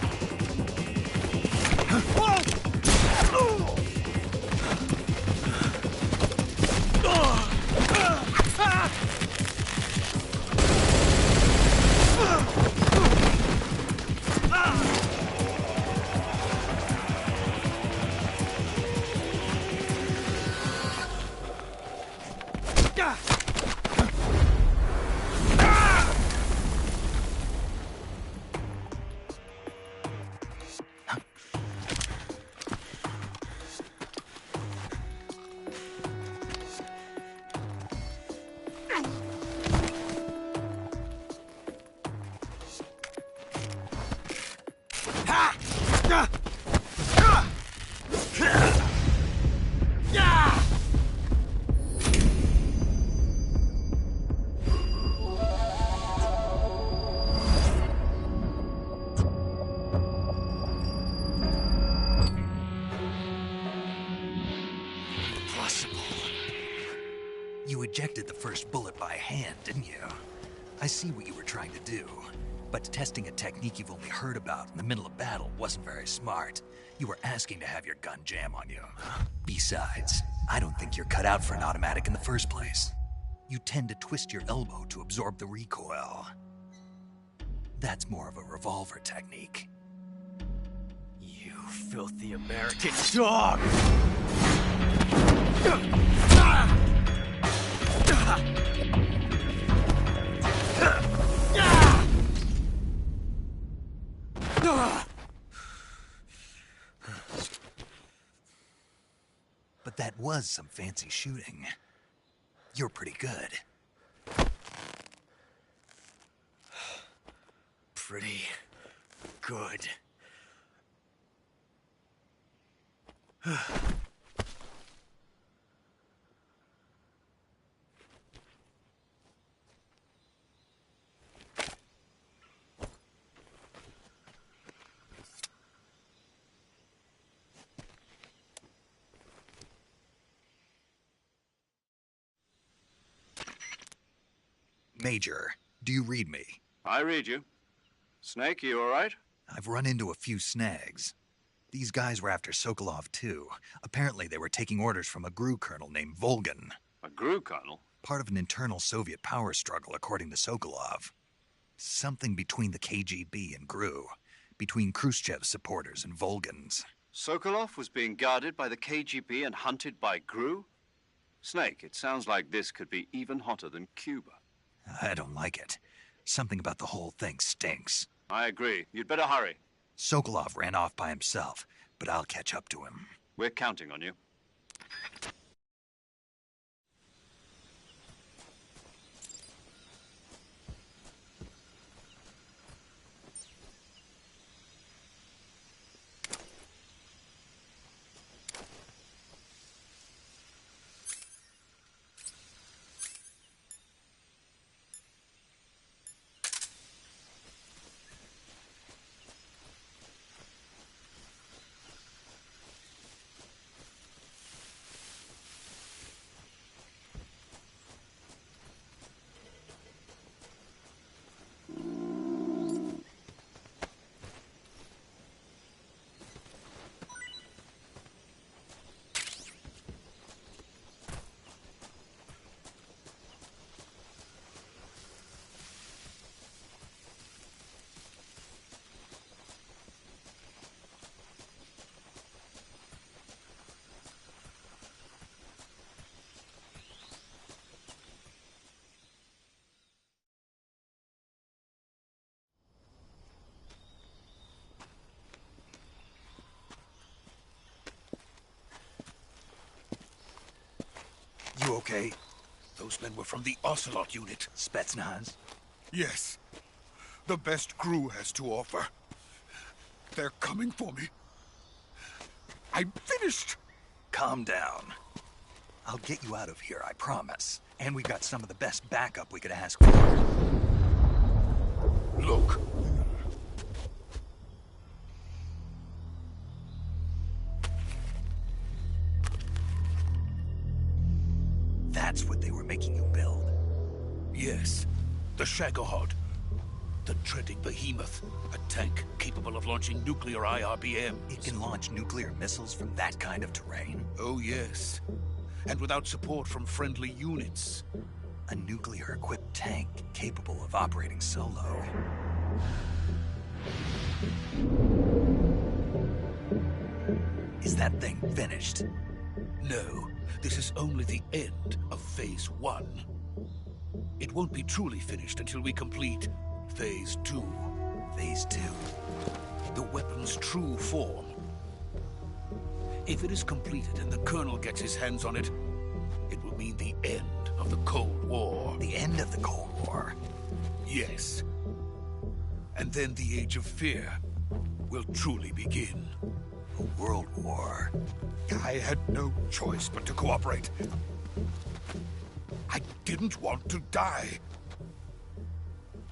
ejected the first bullet by hand, didn't you? I see what you were trying to do. But testing a technique you've only heard about in the middle of battle wasn't very smart. You were asking to have your gun jam on you. Besides, I don't think you're cut out for an automatic in the first place. You tend to twist your elbow to absorb the recoil. That's more of a revolver technique. You filthy American dog! But that was some fancy shooting. You're pretty good. Pretty good. Major, do you read me? I read you. Snake, you all right? I've run into a few snags. These guys were after Sokolov, too. Apparently they were taking orders from a GRU colonel named Volgan. A GRU colonel? Part of an internal Soviet power struggle, according to Sokolov. Something between the KGB and GRU. Between Khrushchev's supporters and Volgan's. Sokolov was being guarded by the KGB and hunted by GRU? Snake, it sounds like this could be even hotter than Cuba. I don't like it. Something about the whole thing stinks. I agree. You'd better hurry. Sokolov ran off by himself, but I'll catch up to him. We're counting on you. You okay? Those men were from the Ocelot unit. Spetsnaz? Yes. The best GRU has to offer. They're coming for me. I'm finished. Calm down. I'll get you out of here, I promise. And we got some of the best backup we could ask for. Look. That's what they were making you build? Yes. The Shagohod. The treading behemoth. A tank capable of launching nuclear IRBMs. It can launch nuclear missiles from that kind of terrain? Oh, yes. And without support from friendly units. A nuclear-equipped tank capable of operating solo. Is that thing finished? No. This is only the end of Phase 1. It won't be truly finished until we complete Phase 2. Phase 2? The weapon's true form. If it is completed and the Colonel gets his hands on it, it will mean the end of the Cold War. The end of the Cold War? Yes. And then the Age of Fear will truly begin. A world war? I had no choice but to cooperate. I didn't want to die.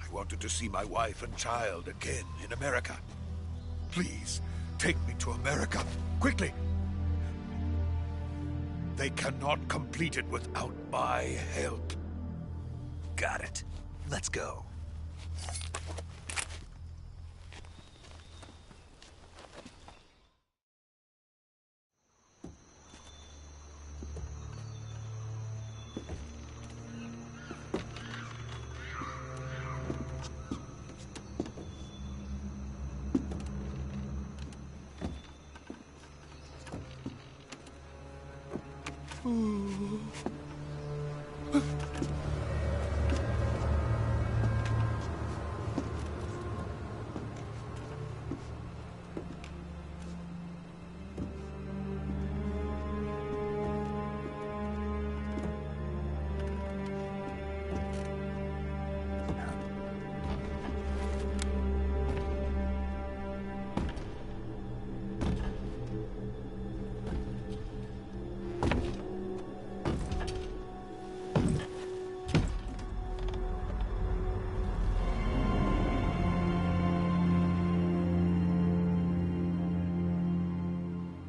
I wanted to see my wife and child again in America. Please, take me to America, quickly. They cannot complete it without my help. Got it. Let's go.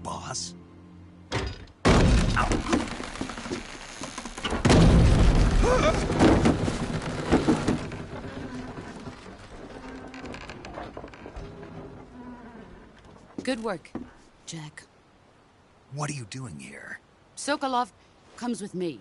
Boss? Good work, Jack. What are you doing here? Sokolov comes with me.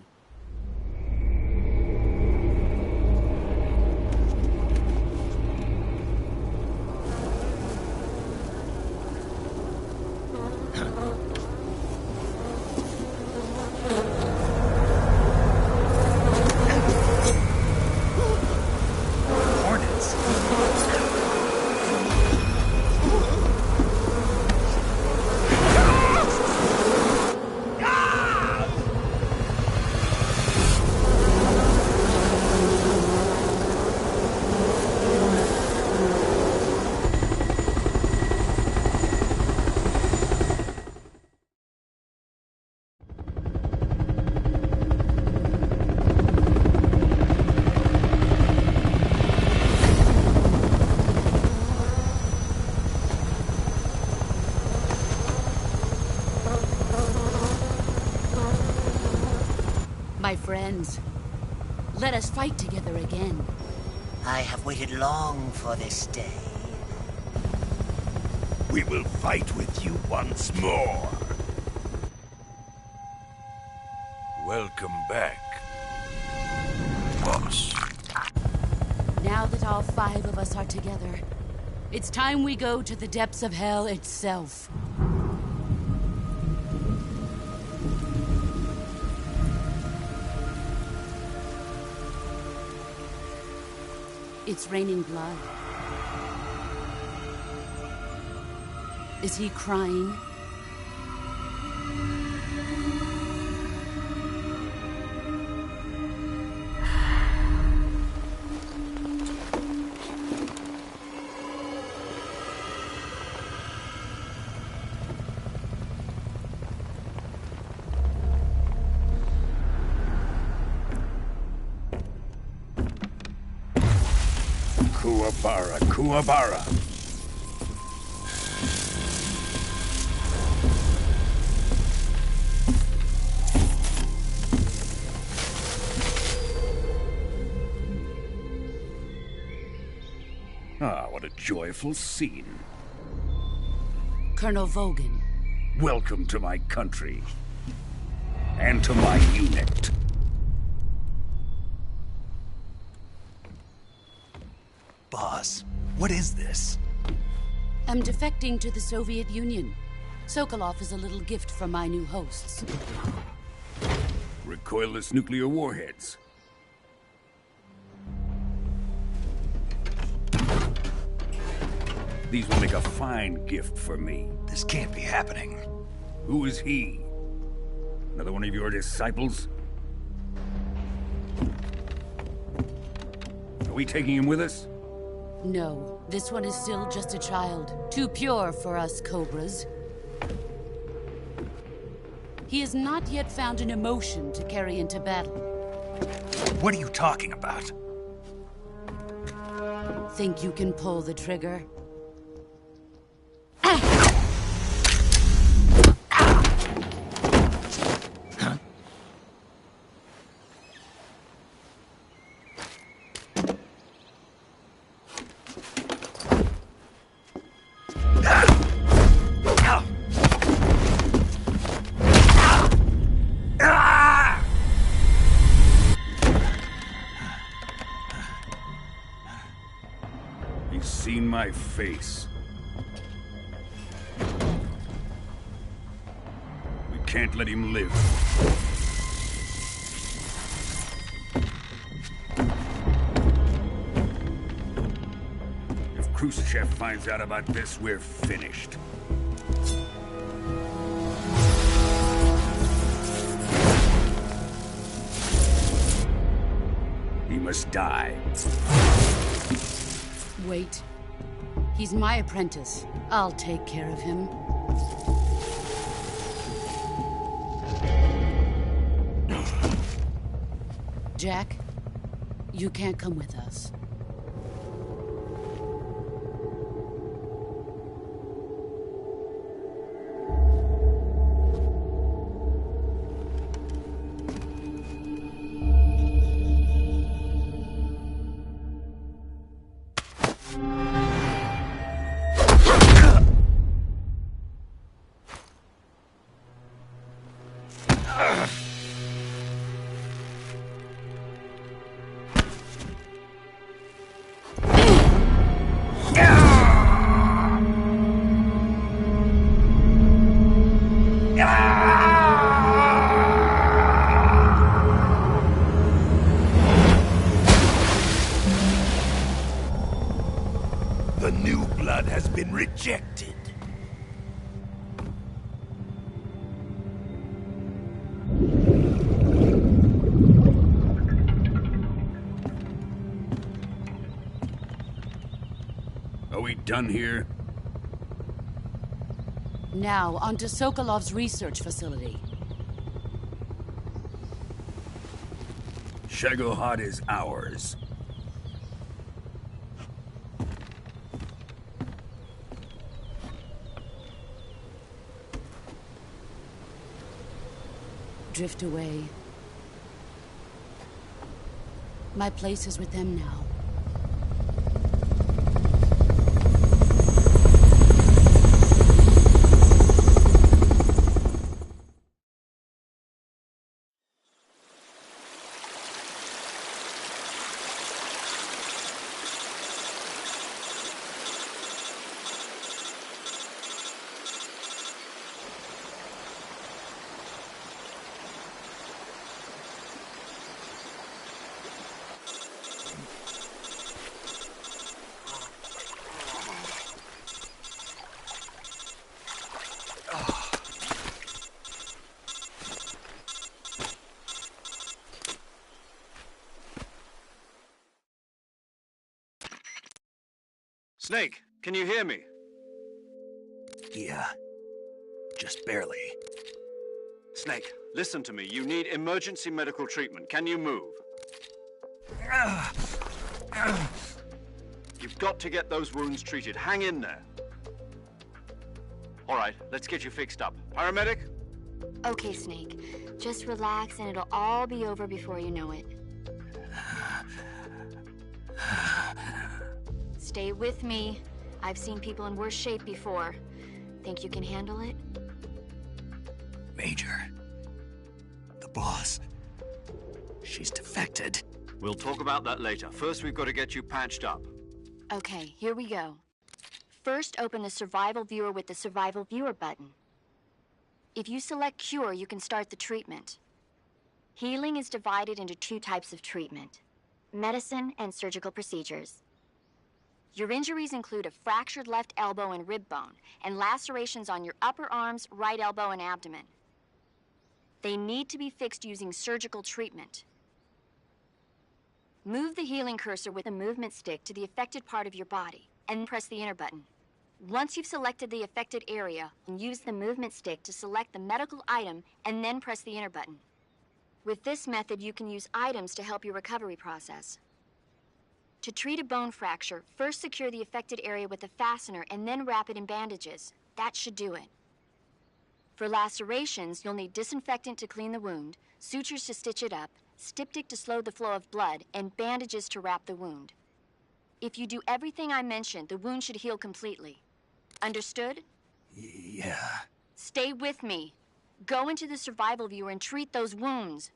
Hornets? My friends, let us fight together again. I have waited long for this day. We will fight with you once more. Welcome back, boss. Now that all 5 of us are together, it's time we go to the depths of hell itself. It's raining blood. Is he crying? Kuwabara, Kuwabara. Ah, what a joyful scene. Colonel Vogan. Welcome to my country. And to my unit. Boss, what is this? I'm defecting to the Soviet Union. Sokolov is a little gift from my new hosts. Recoilless nuclear warheads. These will make a fine gift for me. This can't be happening. Who is he? Another one of your disciples? Are we taking him with us? No, this one is still just a child. Too pure for us Cobras. He has not yet found an emotion to carry into battle. What are you talking about? Think you can pull the trigger? Huh? my face. We can't let him live. If Khrushchev finds out about this, we're finished. He must die. Wait. He's my apprentice. I'll take care of him. Jack, you can't come with us. The new blood has been rejected. Are we done here? Now, on to Sokolov's research facility. Shagohod is ours. Drift away. My place is with them now. Snake, can you hear me? Yeah. Just barely. Snake, listen to me. You need emergency medical treatment. Can you move? You've got to get those wounds treated. Hang in there. All right, let's get you fixed up. Paramedic? Okay, Snake. Just relax and it'll all be over before you know it. Stay with me. I've seen people in worse shape before. Think you can handle it? Major. The boss. She's defected. We'll talk about that later. First, we've got to get you patched up. Okay, here we go. First, open the Survival Viewer with the Survival Viewer button. If you select Cure, you can start the treatment. Healing is divided into two types of treatment: medicine and surgical procedures. Your injuries include a fractured left elbow and rib bone, and lacerations on your upper arms, right elbow, and abdomen. They need to be fixed using surgical treatment. Move the healing cursor with a movement stick to the affected part of your body, and press the enter button. Once you've selected the affected area, use the movement stick to select the medical item, and then press the enter button. With this method, you can use items to help your recovery process. To treat a bone fracture, first secure the affected area with a fastener and then wrap it in bandages. That should do it. For lacerations, you'll need disinfectant to clean the wound, sutures to stitch it up, styptic to slow the flow of blood, and bandages to wrap the wound. If you do everything I mentioned, the wound should heal completely. Understood? Yeah. Stay with me. Go into the Survival Viewer and treat those wounds.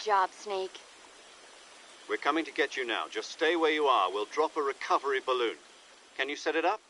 job, Snake. We're coming to get you now. Just stay where you are. We'll drop a recovery balloon. Can you set it up?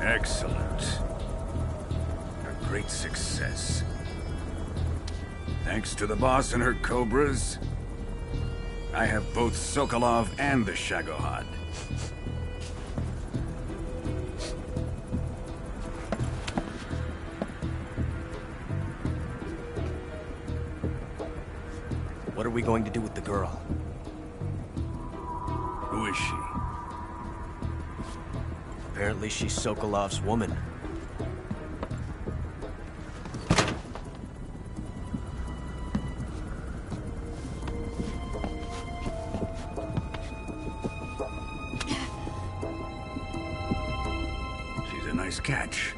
Excellent. A great success. Thanks to the boss and her cobras, I have both Sokolov and the Shagohod. What are we going to do with the girl? Who is she? Apparently she's Sokolov's woman. She's a nice catch.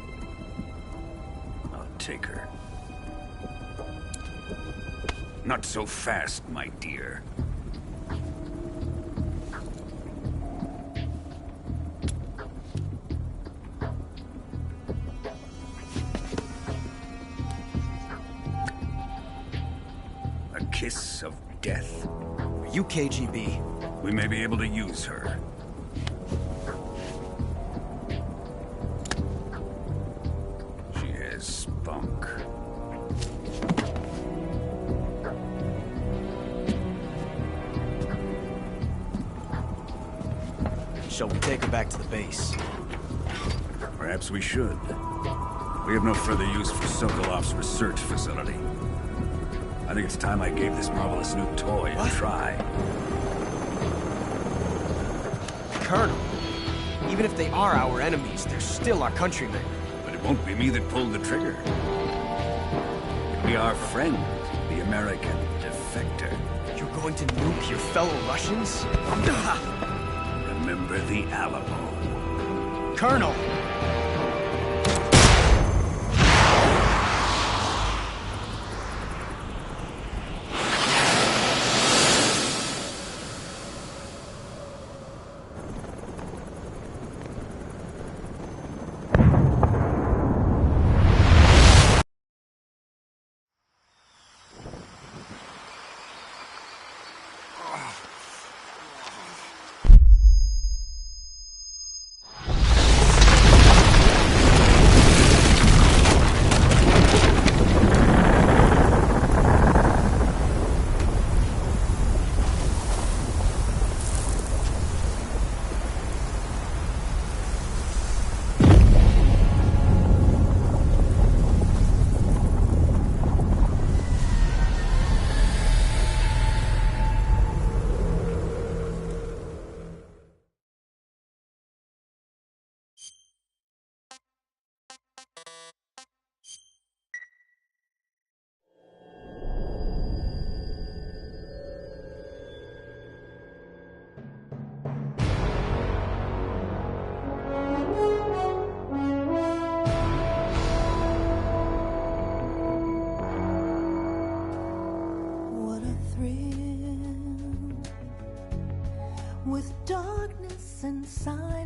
I'll take her. Not so fast, my dear. A kiss of death. Are you KGB? We may be able to use her. She has spunk. Shall we take her back to the base? Perhaps we should. We have no further use for Sokolov's research facility. I think it's time I gave this marvelous new toy a try. Colonel, even if they are our enemies, they're still our countrymen. But it won't be me that pulled the trigger. It'll be our friend, the American defector. You're going to nuke your fellow Russians? Remember the Alamo. Colonel!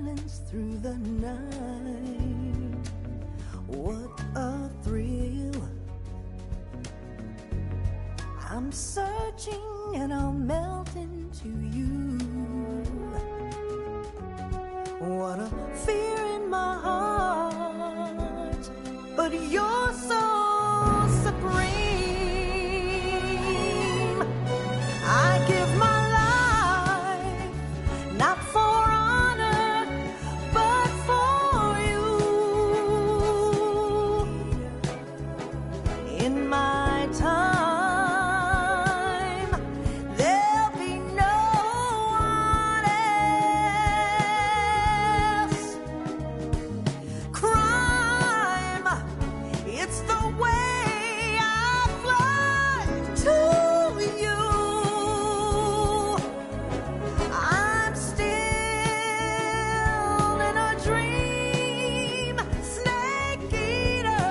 silence through the night. What a thrill. I'm searching and I'll melt into you. What a fear in my heart, but you're so supreme. I give my life, not for honor, but for you. In my time, there'll be no one else. Crime, it's the way I fly to you. I'm still in a dream, snake eater.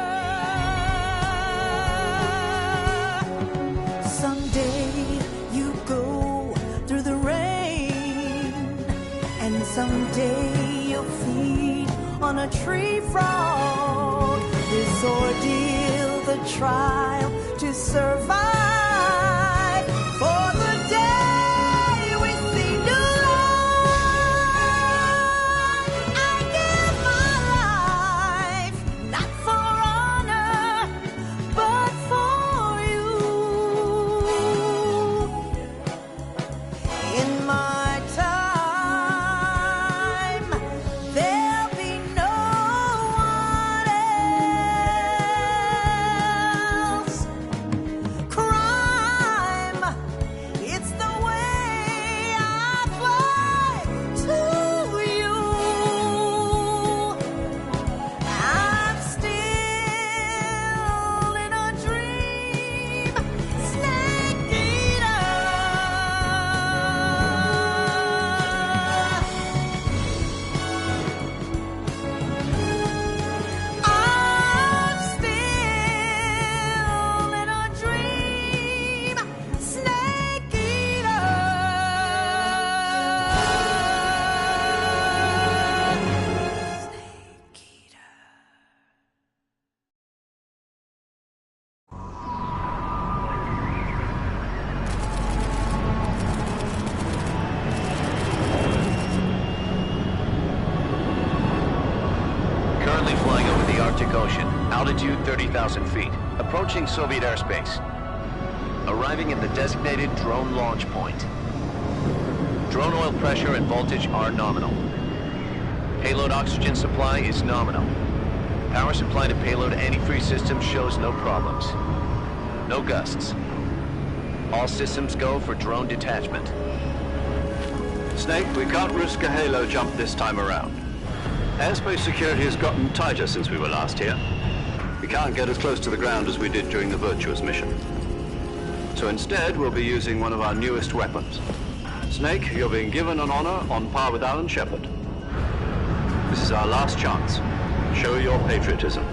Someday you go through the rain, and someday you'll feed on a tree frog. This ordeal, the trial to survive, for the day we see new life. I give my life, not for honor, but for you. In my time, there'll be no one else. Crime, it's the way I fly to you. I'm still in a dream, snake eater. I'm still in a dream, snake eater. Snake eater. Currently flying over the Arctic Ocean, altitude 30,000 feet, approaching Soviet airspace. Arriving at the designated drone launch point. Drone oil pressure and voltage are nominal. Payload oxygen supply is nominal. Power supply to payload antifreeze system shows no problems. No gusts. All systems go for drone detachment. Snake, we can't risk a halo jump this time around. Airspace security has gotten tighter since we were last here. We can't get as close to the ground as we did during the Virtuous mission. So instead, we'll be using one of our newest weapons. Snake, you're being given an honor on par with Alan Shepard. This is our last chance. Show your patriotism.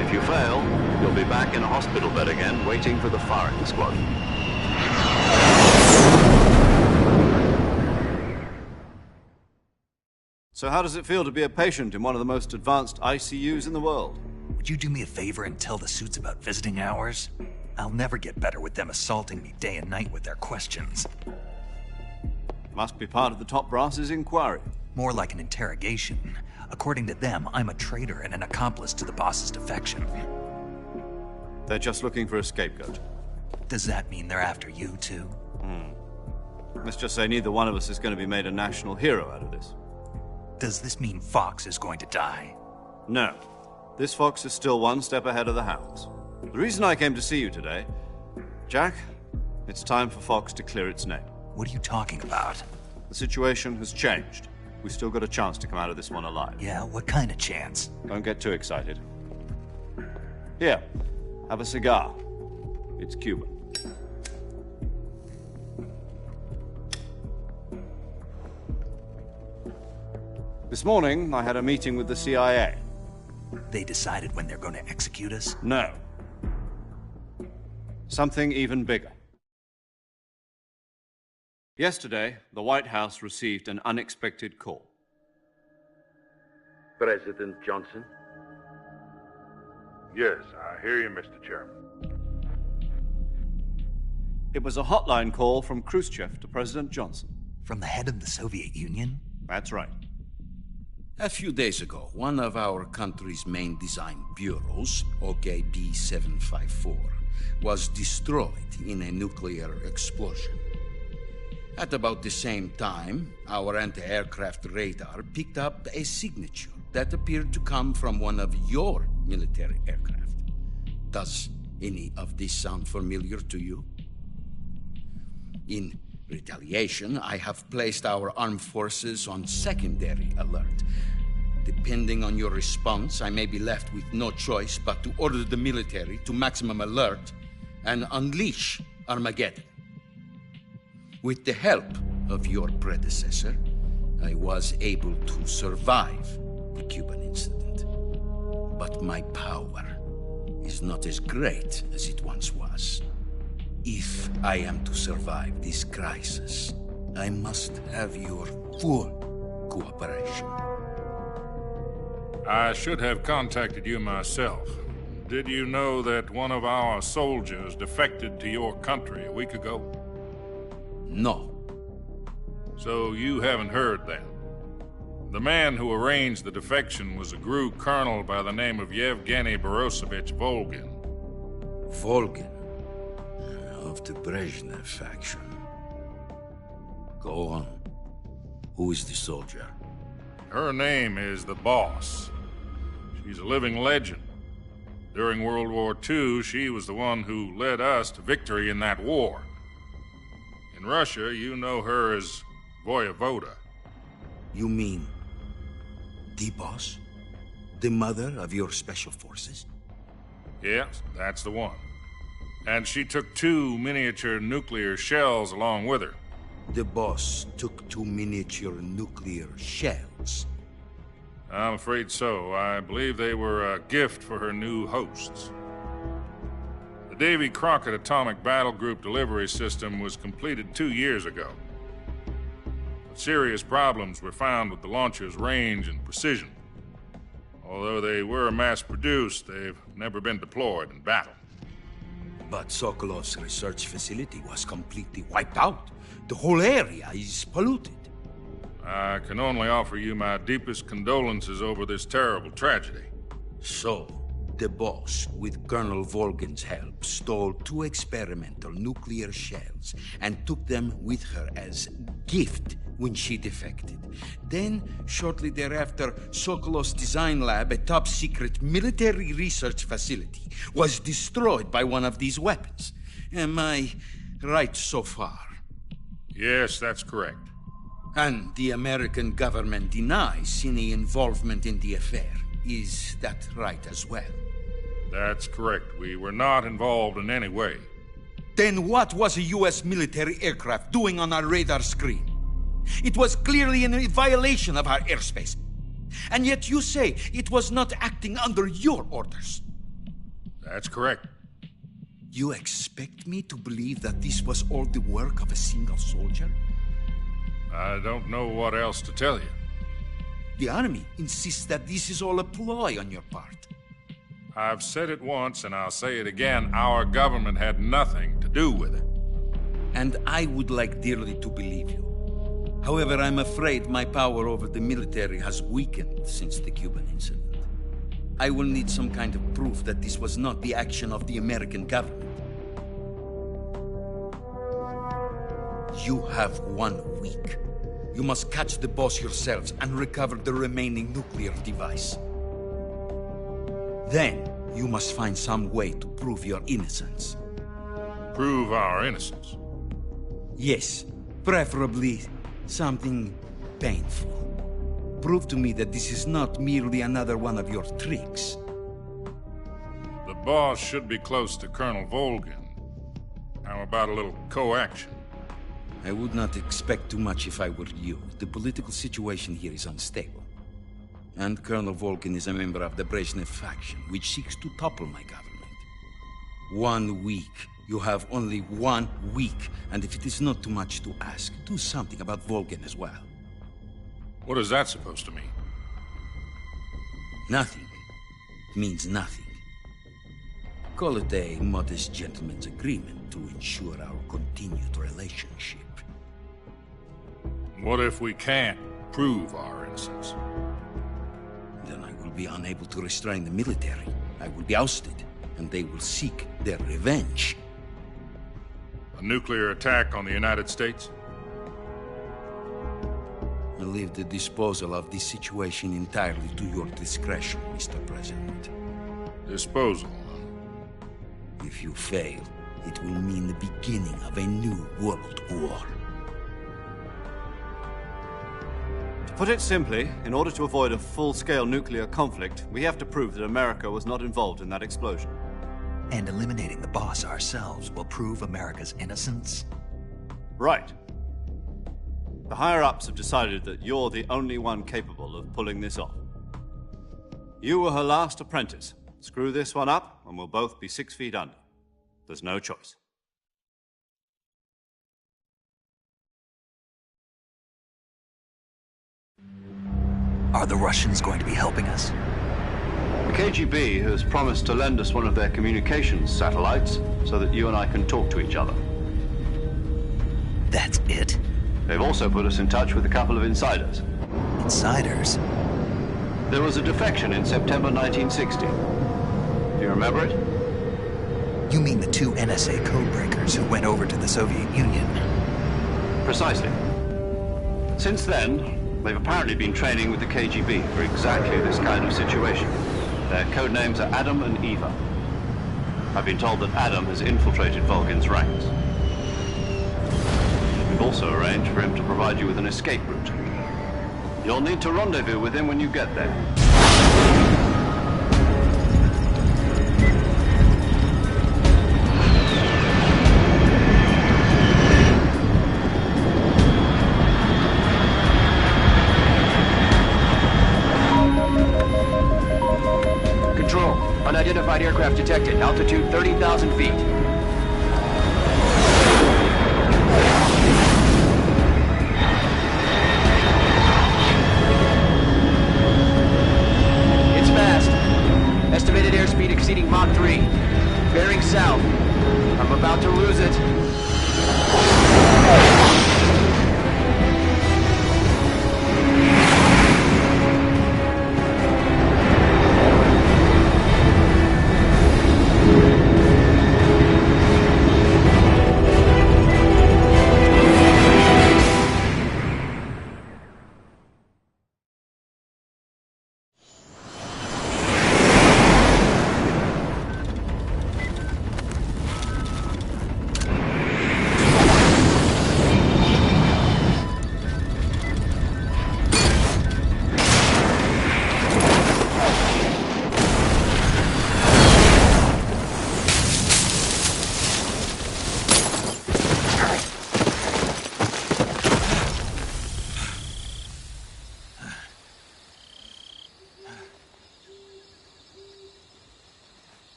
If you fail, you'll be back in a hospital bed again, waiting for the firing squad. So how does it feel to be a patient in one of the most advanced ICUs in the world? Would you do me a favor and tell the suits about visiting hours? I'll never get better with them assaulting me day and night with their questions. Must be part of the top brass's inquiry. More like an interrogation. According to them, I'm a traitor and an accomplice to the boss's defection. They're just looking for a scapegoat. Does that mean they're after you, too? Let's just say neither one of us is going to be made a national hero out of this. Does this mean Fox is going to die? No. This fox is still one step ahead of the hounds. The reason I came to see you today, Jack, it's time for Fox to clear its name. What are you talking about? The situation has changed. We've still got a chance to come out of this one alive. Yeah, what kind of chance? Don't get too excited. Here, have a cigar. It's Cuban. This morning, I had a meeting with the CIA. They decided when they're going to execute us? No. Something even bigger. Yesterday, the White House received an unexpected call. President Johnson? Yes, I hear you, Mr. Chairman. It was a hotline call from Khrushchev to President Johnson. From the head of the Soviet Union? That's right. A few days ago, one of our country's main design bureaus, OKB 754, was destroyed in a nuclear explosion. At about the same time, our anti-aircraft radar picked up a signature that appeared to come from one of your military aircraft. Does any of this sound familiar to you? In retaliation, I have placed our armed forces on secondary alert. Depending on your response, I may be left with no choice but to order the military to maximum alert and unleash Armageddon. With the help of your predecessor, I was able to survive the Cuban incident. But my power is not as great as it once was. If I am to survive this crisis, I must have your full cooperation. I should have contacted you myself. Did you know that one of our soldiers defected to your country a week ago? No. So you haven't heard then? The man who arranged the defection was a GRU colonel by the name of Yevgeny Borosovich Volgin. Volgin? Of the Brezhnev faction. Go on. Who is the soldier? Her name is the Boss. She's a living legend. During World War II, she was the one who led us to victory in that war. In Russia, you know her as Voyevoda. You mean the Boss? The mother of your special forces? Yes, that's the one. And she took 2 miniature nuclear shells along with her. The Boss took 2 miniature nuclear shells? I'm afraid so. I believe they were a gift for her new hosts. The Davy Crockett Atomic Battle Group delivery system was completed 2 years ago. But serious problems were found with the launcher's range and precision. Although they were mass-produced, they've never been deployed in battle. But Sokolov's research facility was completely wiped out. The whole area is polluted. I can only offer you my deepest condolences over this terrible tragedy. So, the Boss, with Colonel Volgin's help, stole 2 experimental nuclear shells and took them with her as gift when she defected. Then, shortly thereafter, Sokolov's design lab, a top-secret military research facility, was destroyed by one of these weapons. Am I right so far? Yes, that's correct. And the American government denies any involvement in the affair. Is that right as well? That's correct. We were not involved in any way. Then what was a U.S. military aircraft doing on our radar screen? It was clearly in violation of our airspace. And yet you say it was not acting under your orders. That's correct. You expect me to believe that this was all the work of a single soldier? I don't know what else to tell you. The army insists that this is all a ploy on your part. I've said it once and I'll say it again. Our government had nothing to do with it. And I would like dearly to believe you. However, I'm afraid my power over the military has weakened since the Cuban incident. I will need some kind of proof that this was not the action of the American government. You have 1 week. You must catch the Boss yourselves and recover the remaining nuclear device. Then, you must find some way to prove your innocence. Prove our innocence? Yes, preferably something painful. Prove to me that this is not merely another one of your tricks. The Boss should be close to Colonel Volgin. How about a little coaction? I would not expect too much if I were you. The political situation here is unstable. And Colonel Volgin is a member of the Brezhnev faction, which seeks to topple my government. 1 week. You have only 1 week. And if it is not too much to ask, do something about Volgin as well. What is that supposed to mean? Nothing means nothing. Call it a modest gentleman's agreement to ensure our continued relationship. What if we can't prove our innocence? Then I will be unable to restrain the military. I will be ousted, and they will seek their revenge. A nuclear attack on the United States? I leave the disposal of this situation entirely to your discretion, Mr. President. Disposal? If you fail, it will mean the beginning of a new world war. To put it simply, in order to avoid a full-scale nuclear conflict, we have to prove that America was not involved in that explosion. And eliminating the boss ourselves will prove America's innocence? Right. The higher-ups have decided that you're the only one capable of pulling this off. You were her last apprentice. Screw this one up, and we'll both be 6 feet under. There's no choice. Are the Russians going to be helping us? The KGB has promised to lend us one of their communications satellites so that you and I can talk to each other. That's it? They've also put us in touch with a couple of insiders. Insiders? There was a defection in September 1960. Do you remember it? You mean the 2 NSA codebreakers who went over to the Soviet Union? Precisely. Since then, they've apparently been training with the KGB for exactly this kind of situation. Their codenames are Adam and Eva. I've been told that Adam has infiltrated Volgin's ranks. We've also arranged for him to provide you with an escape route. You'll need to rendezvous with him when you get there. Control, unidentified aircraft detected. Altitude 30,000 feet. Estimated airspeed exceeding Mach 3. Bearing south. I'm about to lose it.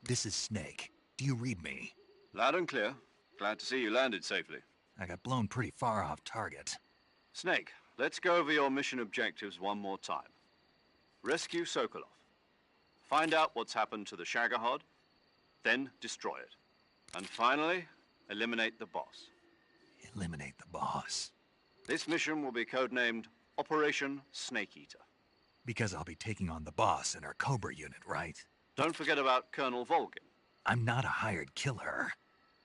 This is Snake. Do you read me? Loud and clear. Glad to see you landed safely. I got blown pretty far off target. Snake, let's go over your mission objectives one more time. Rescue Sokolov. Find out what's happened to the Shagohod, then destroy it. And finally, eliminate the boss. Eliminate the boss? This mission will be codenamed Operation Snake Eater. Because I'll be taking on the boss in our Cobra unit, right? Don't forget about Colonel Volgin. I'm not a hired killer.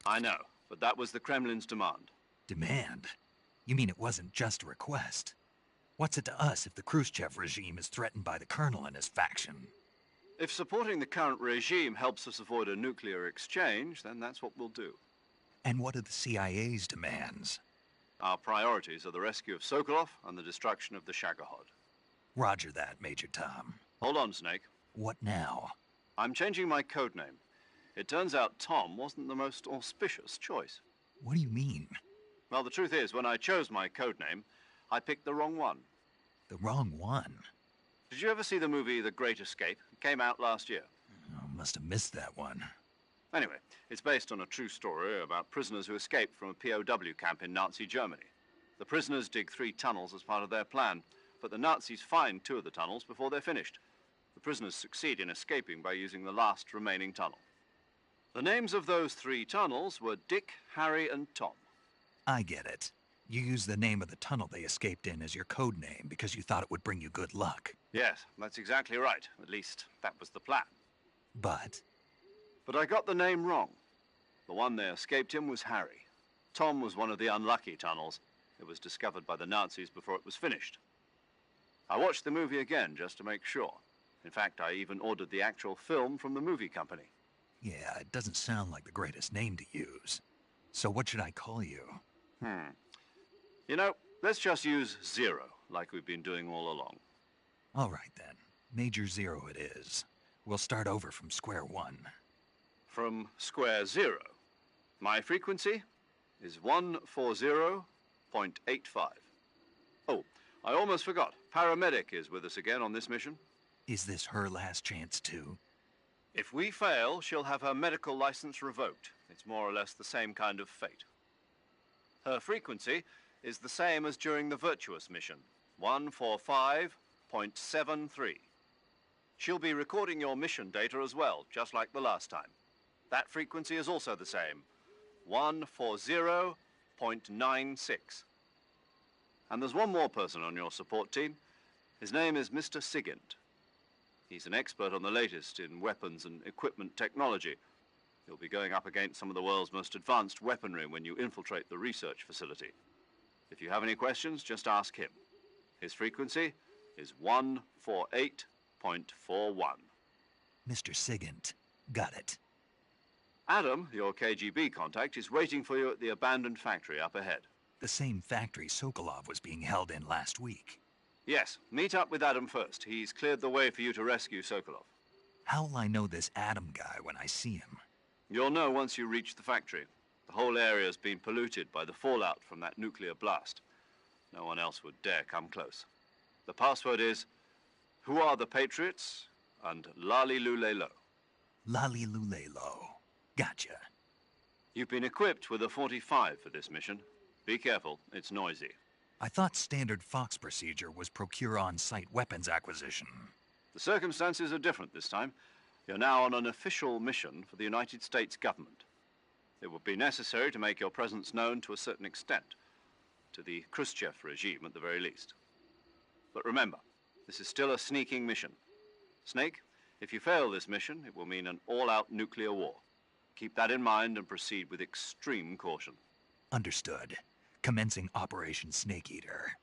I know, but that was the Kremlin's demand. Demand? You mean it wasn't just a request? What's it to us if the Khrushchev regime is threatened by the Colonel and his faction? If supporting the current regime helps us avoid a nuclear exchange, then that's what we'll do. And what are the CIA's demands? Our priorities are the rescue of Sokolov and the destruction of the Shagohod. Roger that, Major Tom. Hold on, Snake. What now? I'm changing my codename. It turns out Tom wasn't the most auspicious choice. What do you mean? Well, the truth is, when I chose my codename, I picked the wrong one. The wrong one? Did you ever see the movie The Great Escape? It came out last year. Oh, must have missed that one. Anyway, it's based on a true story about prisoners who escaped from a POW camp in Nazi Germany. The prisoners dig 3 tunnels as part of their plan, but the Nazis find 2 of the tunnels before they're finished. The prisoners succeed in escaping by using the last remaining tunnel. The names of those 3 tunnels were Dick, Harry, and Tom. I get it. You used the name of the tunnel they escaped in as your code name because you thought it would bring you good luck. Yes, that's exactly right. At least, that was the plan. But I got the name wrong. The one they escaped in was Harry. Tom was one of the unlucky tunnels. It was discovered by the Nazis before it was finished. I watched the movie again just to make sure. In fact, I even ordered the actual film from the movie company. yeah, it doesn't sound like the greatest name to use. So what should I call you? You know, let's just use Zero, like we've been doing all along. All right, then. Major Zero it is. We'll start over from square one. From square 0. My frequency is 140.85. Oh, I almost forgot. Paramedic is with us again on this mission. Is this her last chance, too? If we fail, she'll have her medical license revoked. It's more or less the same kind of fate. Her frequency is the same as during the Virtuous mission, 145.73. She'll be recording your mission data as well, just like the last time. That frequency is also the same, 140.96. And there's one more person on your support team. His name is Mr. Sigint. He's an expert on the latest in weapons and equipment technology. You'll be going up against some of the world's most advanced weaponry when you infiltrate the research facility. If you have any questions, just ask him. His frequency is 148.41. Mr. Sigint. Got it. Adam, your KGB contact, is waiting for you at the abandoned factory up ahead. The same factory Sokolov was being held in last week. Yes, meet up with Adam first. He's cleared the way for you to rescue Sokolov. How'll I know this Adam guy when I see him? You'll know once you reach the factory. The whole area's been polluted by the fallout from that nuclear blast. No one else would dare come close. The password is, "Who are the Patriots?" and Lali Lule Lo. Lali Lule Lo. Gotcha. You've been equipped with a 45 for this mission. Be careful, it's noisy. I thought standard Fox procedure was procure on-site weapons acquisition. The circumstances are different this time. You're now on an official mission for the United States government. It would be necessary to make your presence known to a certain extent, to the Khrushchev regime at the very least. But remember, this is still a sneaking mission. Snake, if you fail this mission, it will mean an all-out nuclear war. Keep that in mind and proceed with extreme caution. Understood. Commencing Operation Snake Eater.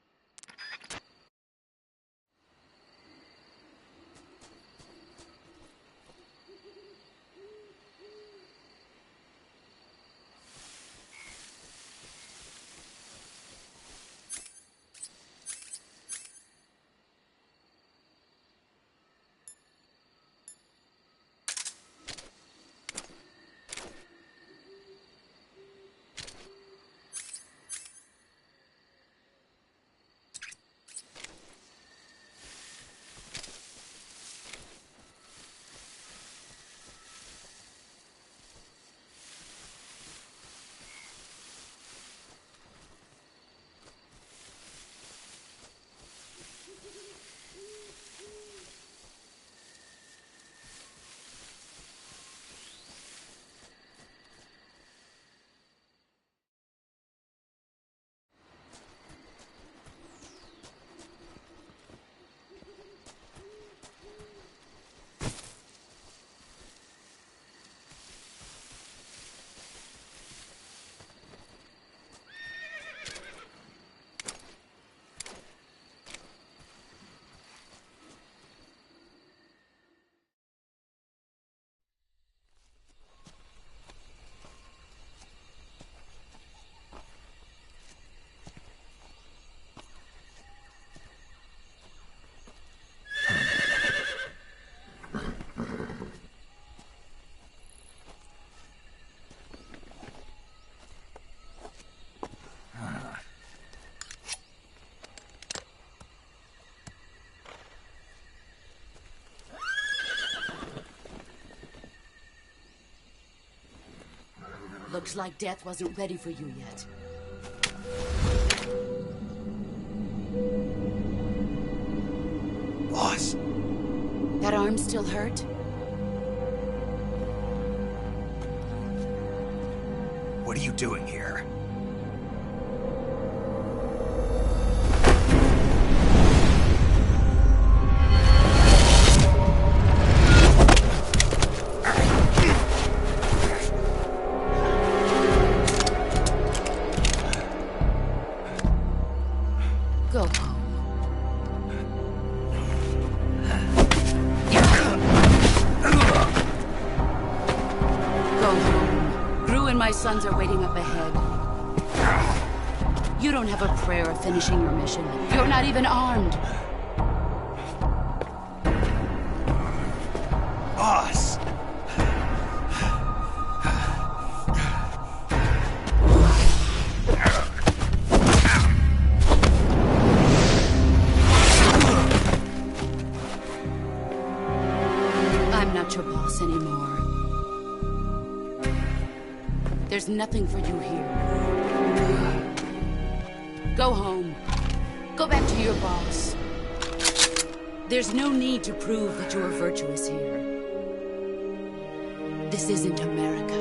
Looks like death wasn't ready for you yet. Boss. That arm still hurt? What are you doing here? Go home. My sons are waiting up ahead. You don't have a prayer of finishing your mission. You're not even armed. Boss! I'm not your boss anymore. There's nothing for you here. Go home. Go back to your boss. There's no need to prove that you are virtuous here. This isn't America.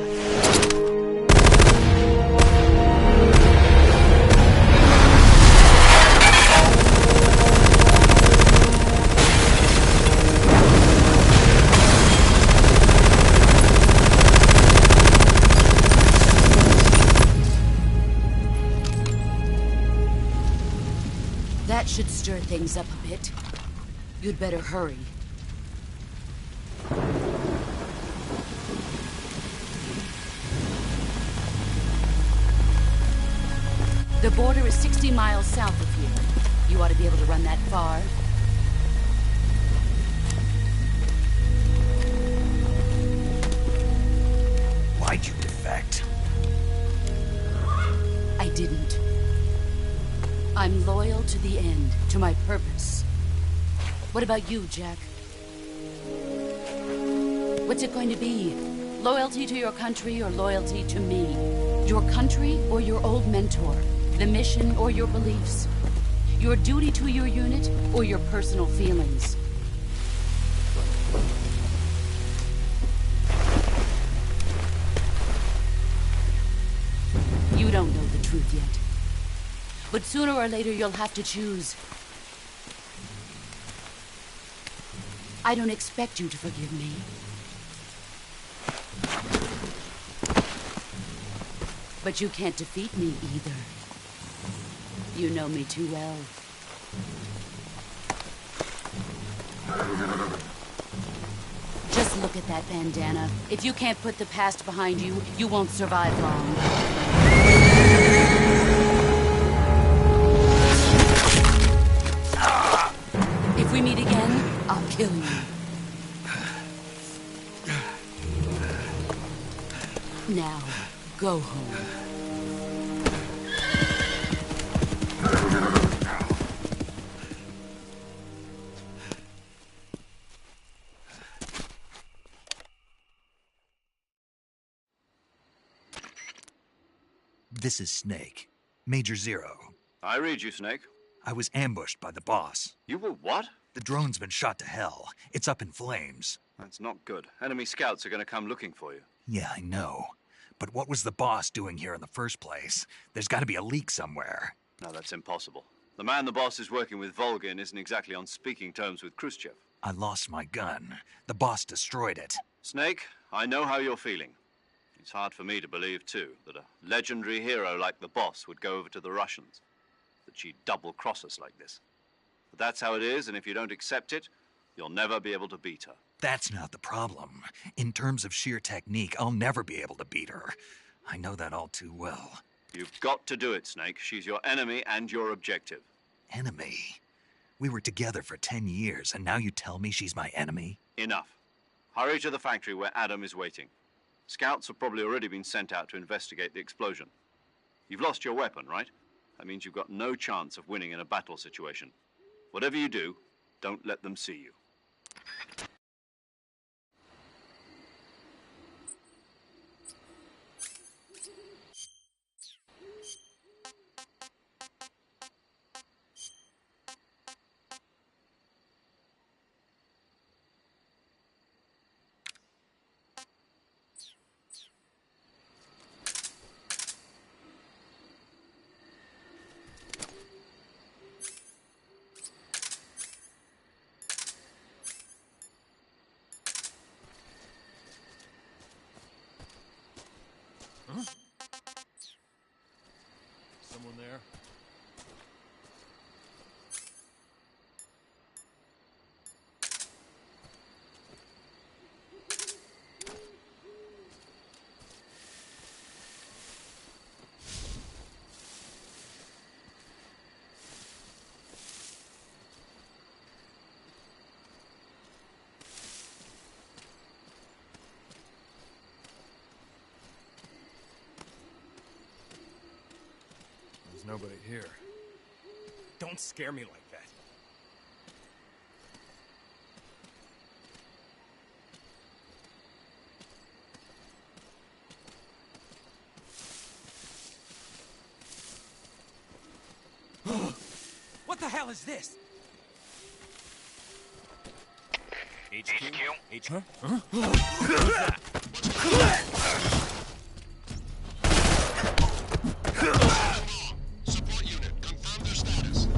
That should stir things up a bit. You'd better hurry. The border is 60 miles south of here. You ought to be able to run that far. Why'd you defect? I didn't. I'm loyal to the end, to my purpose. What about you, Jack? What's it going to be? Loyalty to your country or loyalty to me? Your country or your old mentor? The mission or your beliefs? Your duty to your unit or your personal feelings? You don't know the truth yet. But sooner or later, you'll have to choose. I don't expect you to forgive me. But you can't defeat me either. You know me too well. Just look at that bandana. If you can't put the past behind you, you won't survive long. If we meet again, I'll kill you. Now, go home. This is Snake. Major Zero. I read you, Snake. I was ambushed by the boss. You were what? The drone's been shot to hell. It's up in flames. That's not good. Enemy scouts are going to come looking for you. Yeah, I know. But what was the boss doing here in the first place? There's got to be a leak somewhere. No, that's impossible. The man the boss is working with, Volgin, isn't exactly on speaking terms with Khrushchev. I lost my gun. The boss destroyed it. Snake, I know how you're feeling. It's hard for me to believe, too, that a legendary hero like the boss would go over to the Russians. That she'd double-cross us like this. But that's how it is, and if you don't accept it, you'll never be able to beat her. That's not the problem. In terms of sheer technique, I'll never be able to beat her. I know that all too well. You've got to do it, Snake. She's your enemy and your objective. Enemy? We were together for 10 years, and now you tell me she's my enemy? Enough. Hurry to the factory where Adam is waiting. Scouts have probably already been sent out to investigate the explosion. You've lost your weapon, right? That means you've got no chance of winning in a battle situation. Whatever you do, don't let them see you. there's nobody here. Don't scare me like that. What the hell is this? HQ? Huh? Support unit, confirm their status.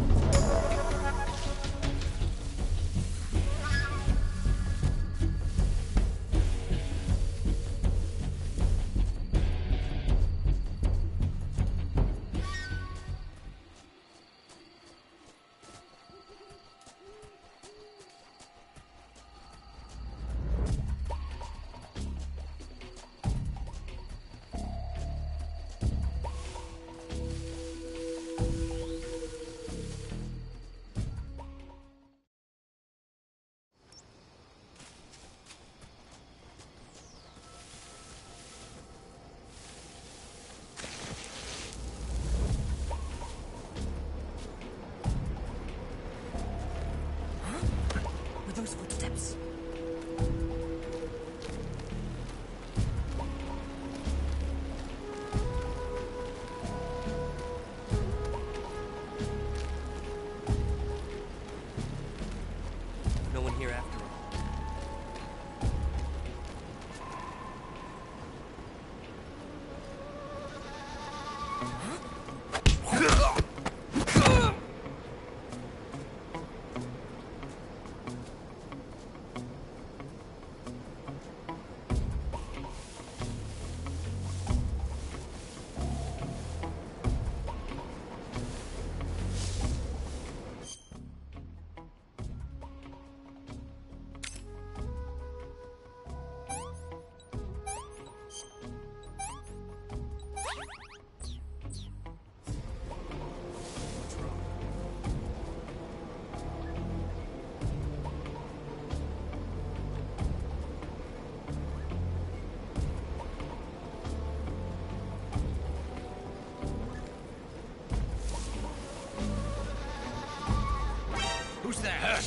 Those footsteps. No one here after all. Who's there?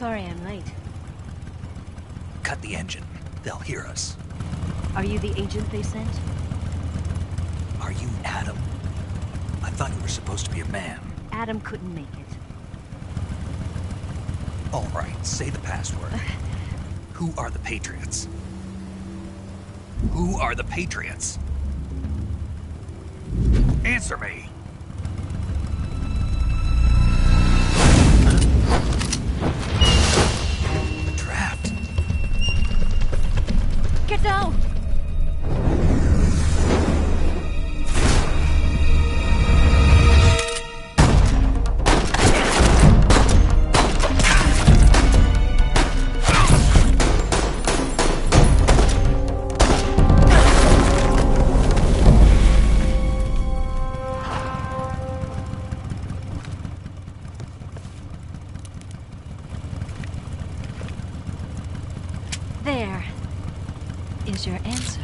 Sorry I'm late. Cut the engine. They'll hear us. Are you the agent they sent? Are you Adam? I thought you were supposed to be a man. Adam couldn't make it. All right, say the password. Who are the Patriots? Who are the Patriots? Answer me! Trapped. Get down! There is your answer.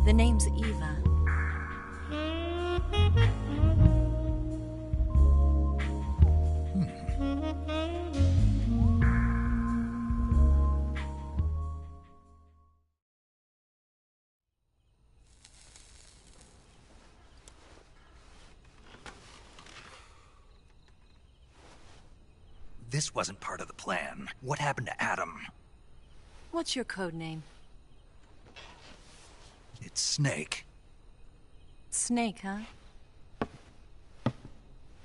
The name's Eva. This wasn't part of the plan. What happened to Adam? What's your code name? It's Snake. Snake, huh?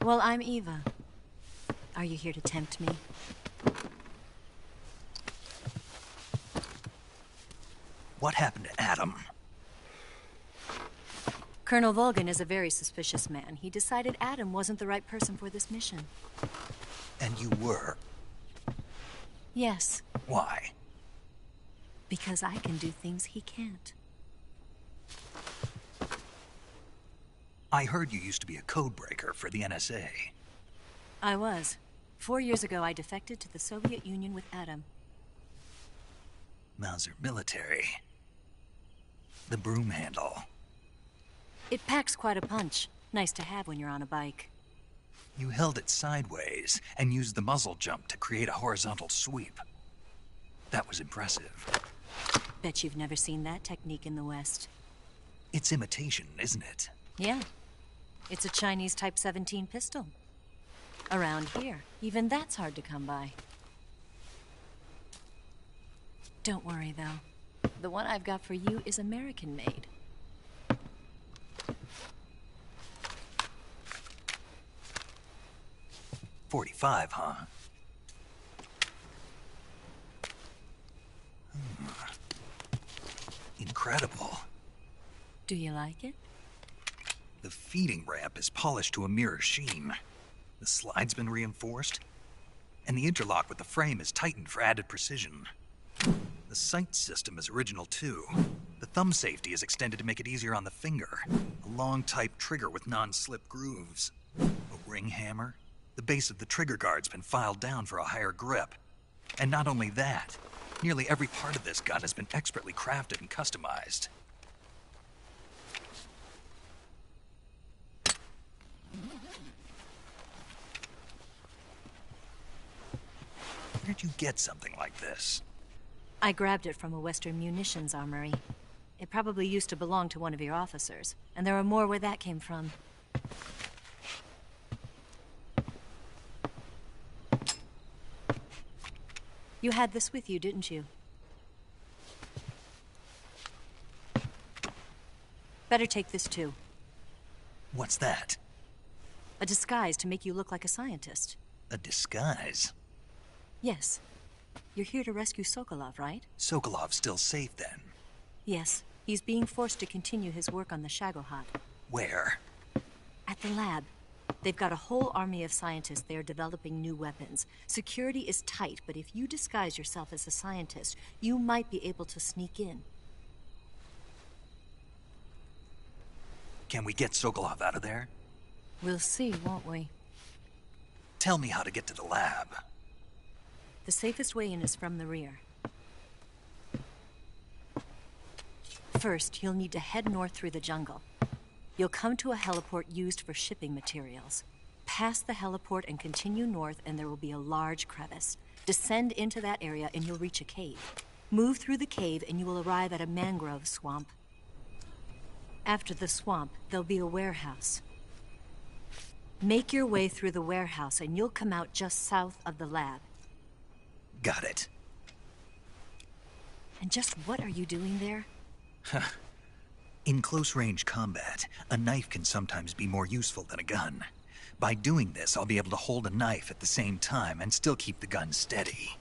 Well, I'm Eva. Are you here to tempt me? What happened to Adam? Colonel Volgan is a very suspicious man. He decided Adam wasn't the right person for this mission. And you were? Yes. Why? Because I can do things he can't. I heard you used to be a codebreaker for the NSA. I was. 4 years ago, I defected to the Soviet Union with Adam. Mauser military. The broom handle. It packs quite a punch. Nice to have when you're on a bike. You held it sideways and used the muzzle jump to create a horizontal sweep. That was impressive. Bet you've never seen that technique in the West. It's imitation, isn't it? Yeah. It's a Chinese Type 17 pistol. Around here, even that's hard to come by. Don't worry, though. The one I've got for you is American-made. .45, huh? Incredible. Do you like it? The feeding ramp is polished to a mirror sheen. The slide's been reinforced, and the interlock with the frame is tightened for added precision. The sight system is original too. The thumb safety is extended to make it easier on the finger. A long type trigger with non-slip grooves. A ring hammer. The base of the trigger guard's been filed down for a higher grip. And not only that, nearly every part of this gun has been expertly crafted and customized. Where'd you get something like this? I grabbed it from a Western munitions armory. It probably used to belong to one of your officers, and there are more where that came from. You had this with you, didn't you? Better take this too. What's that? A disguise to make you look like a scientist. A disguise? Yes. You're here to rescue Sokolov, right? Sokolov's still safe then? Yes. He's being forced to continue his work on the Shagohod. Where? At the lab. They've got a whole army of scientists there developing new weapons. Security is tight, but if you disguise yourself as a scientist, you might be able to sneak in. Can we get Sokolov out of there? We'll see, won't we? Tell me how to get to the lab. The safest way in is from the rear. First, you'll need to head north through the jungle. You'll come to a heliport used for shipping materials. Pass the heliport and continue north, and there will be a large crevice. Descend into that area and you'll reach a cave. Move through the cave and you will arrive at a mangrove swamp. After the swamp, there'll be a warehouse. Make your way through the warehouse and you'll come out just south of the lab. Got it. And just what are you doing there? In close-range combat, a knife can sometimes be more useful than a gun. By doing this, I'll be able to hold a knife at the same time and still keep the gun steady.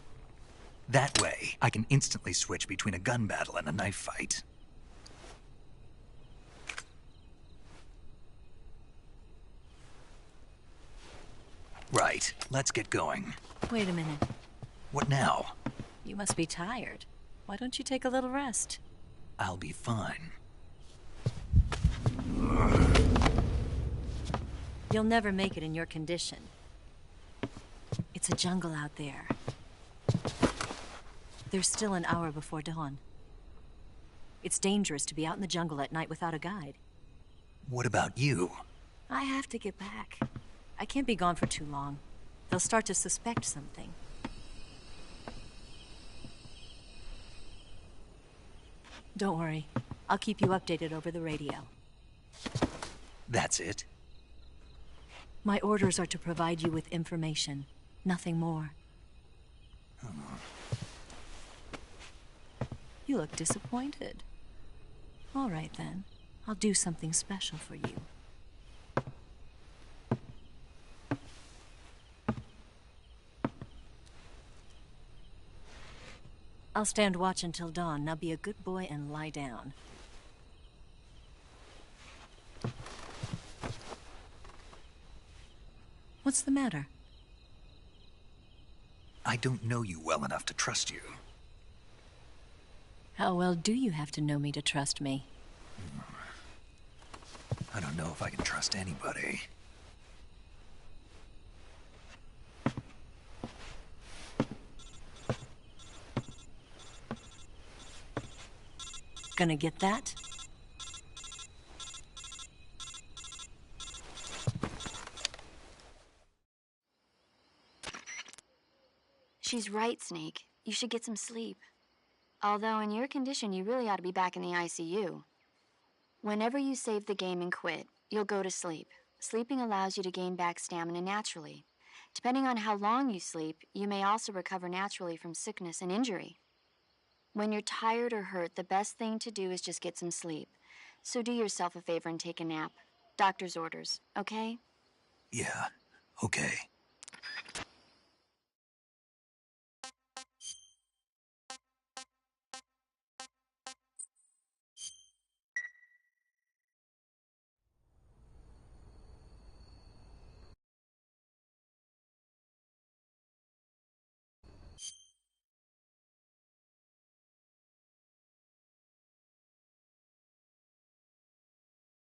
That way, I can instantly switch between a gun battle and a knife fight. Right, let's get going. Wait a minute. What now? You must be tired. Why don't you take a little rest? I'll be fine. You'll never make it in your condition. It's a jungle out there. There's still an hour before dawn. It's dangerous to be out in the jungle at night without a guide. What about you? I have to get back. I can't be gone for too long. They'll start to suspect something. Don't worry. I'll keep you updated over the radio. That's it? My orders are to provide you with information. Nothing more. You look disappointed. All right, then. I'll do something special for you. I'll stand watch until dawn. Now be a good boy and lie down. What's the matter? I don't know you well enough to trust you. How well do you have to know me to trust me? I don't know if I can trust anybody. Gonna get that? She's right, Snake. You should get some sleep. Although in your condition, you really ought to be back in the ICU. Whenever you save the game and quit, you'll go to sleep. Sleeping allows you to gain back stamina naturally. Depending on how long you sleep, you may also recover naturally from sickness and injury. When you're tired or hurt, the best thing to do is just get some sleep. So do yourself a favor and take a nap. Doctor's orders, okay? Yeah, okay.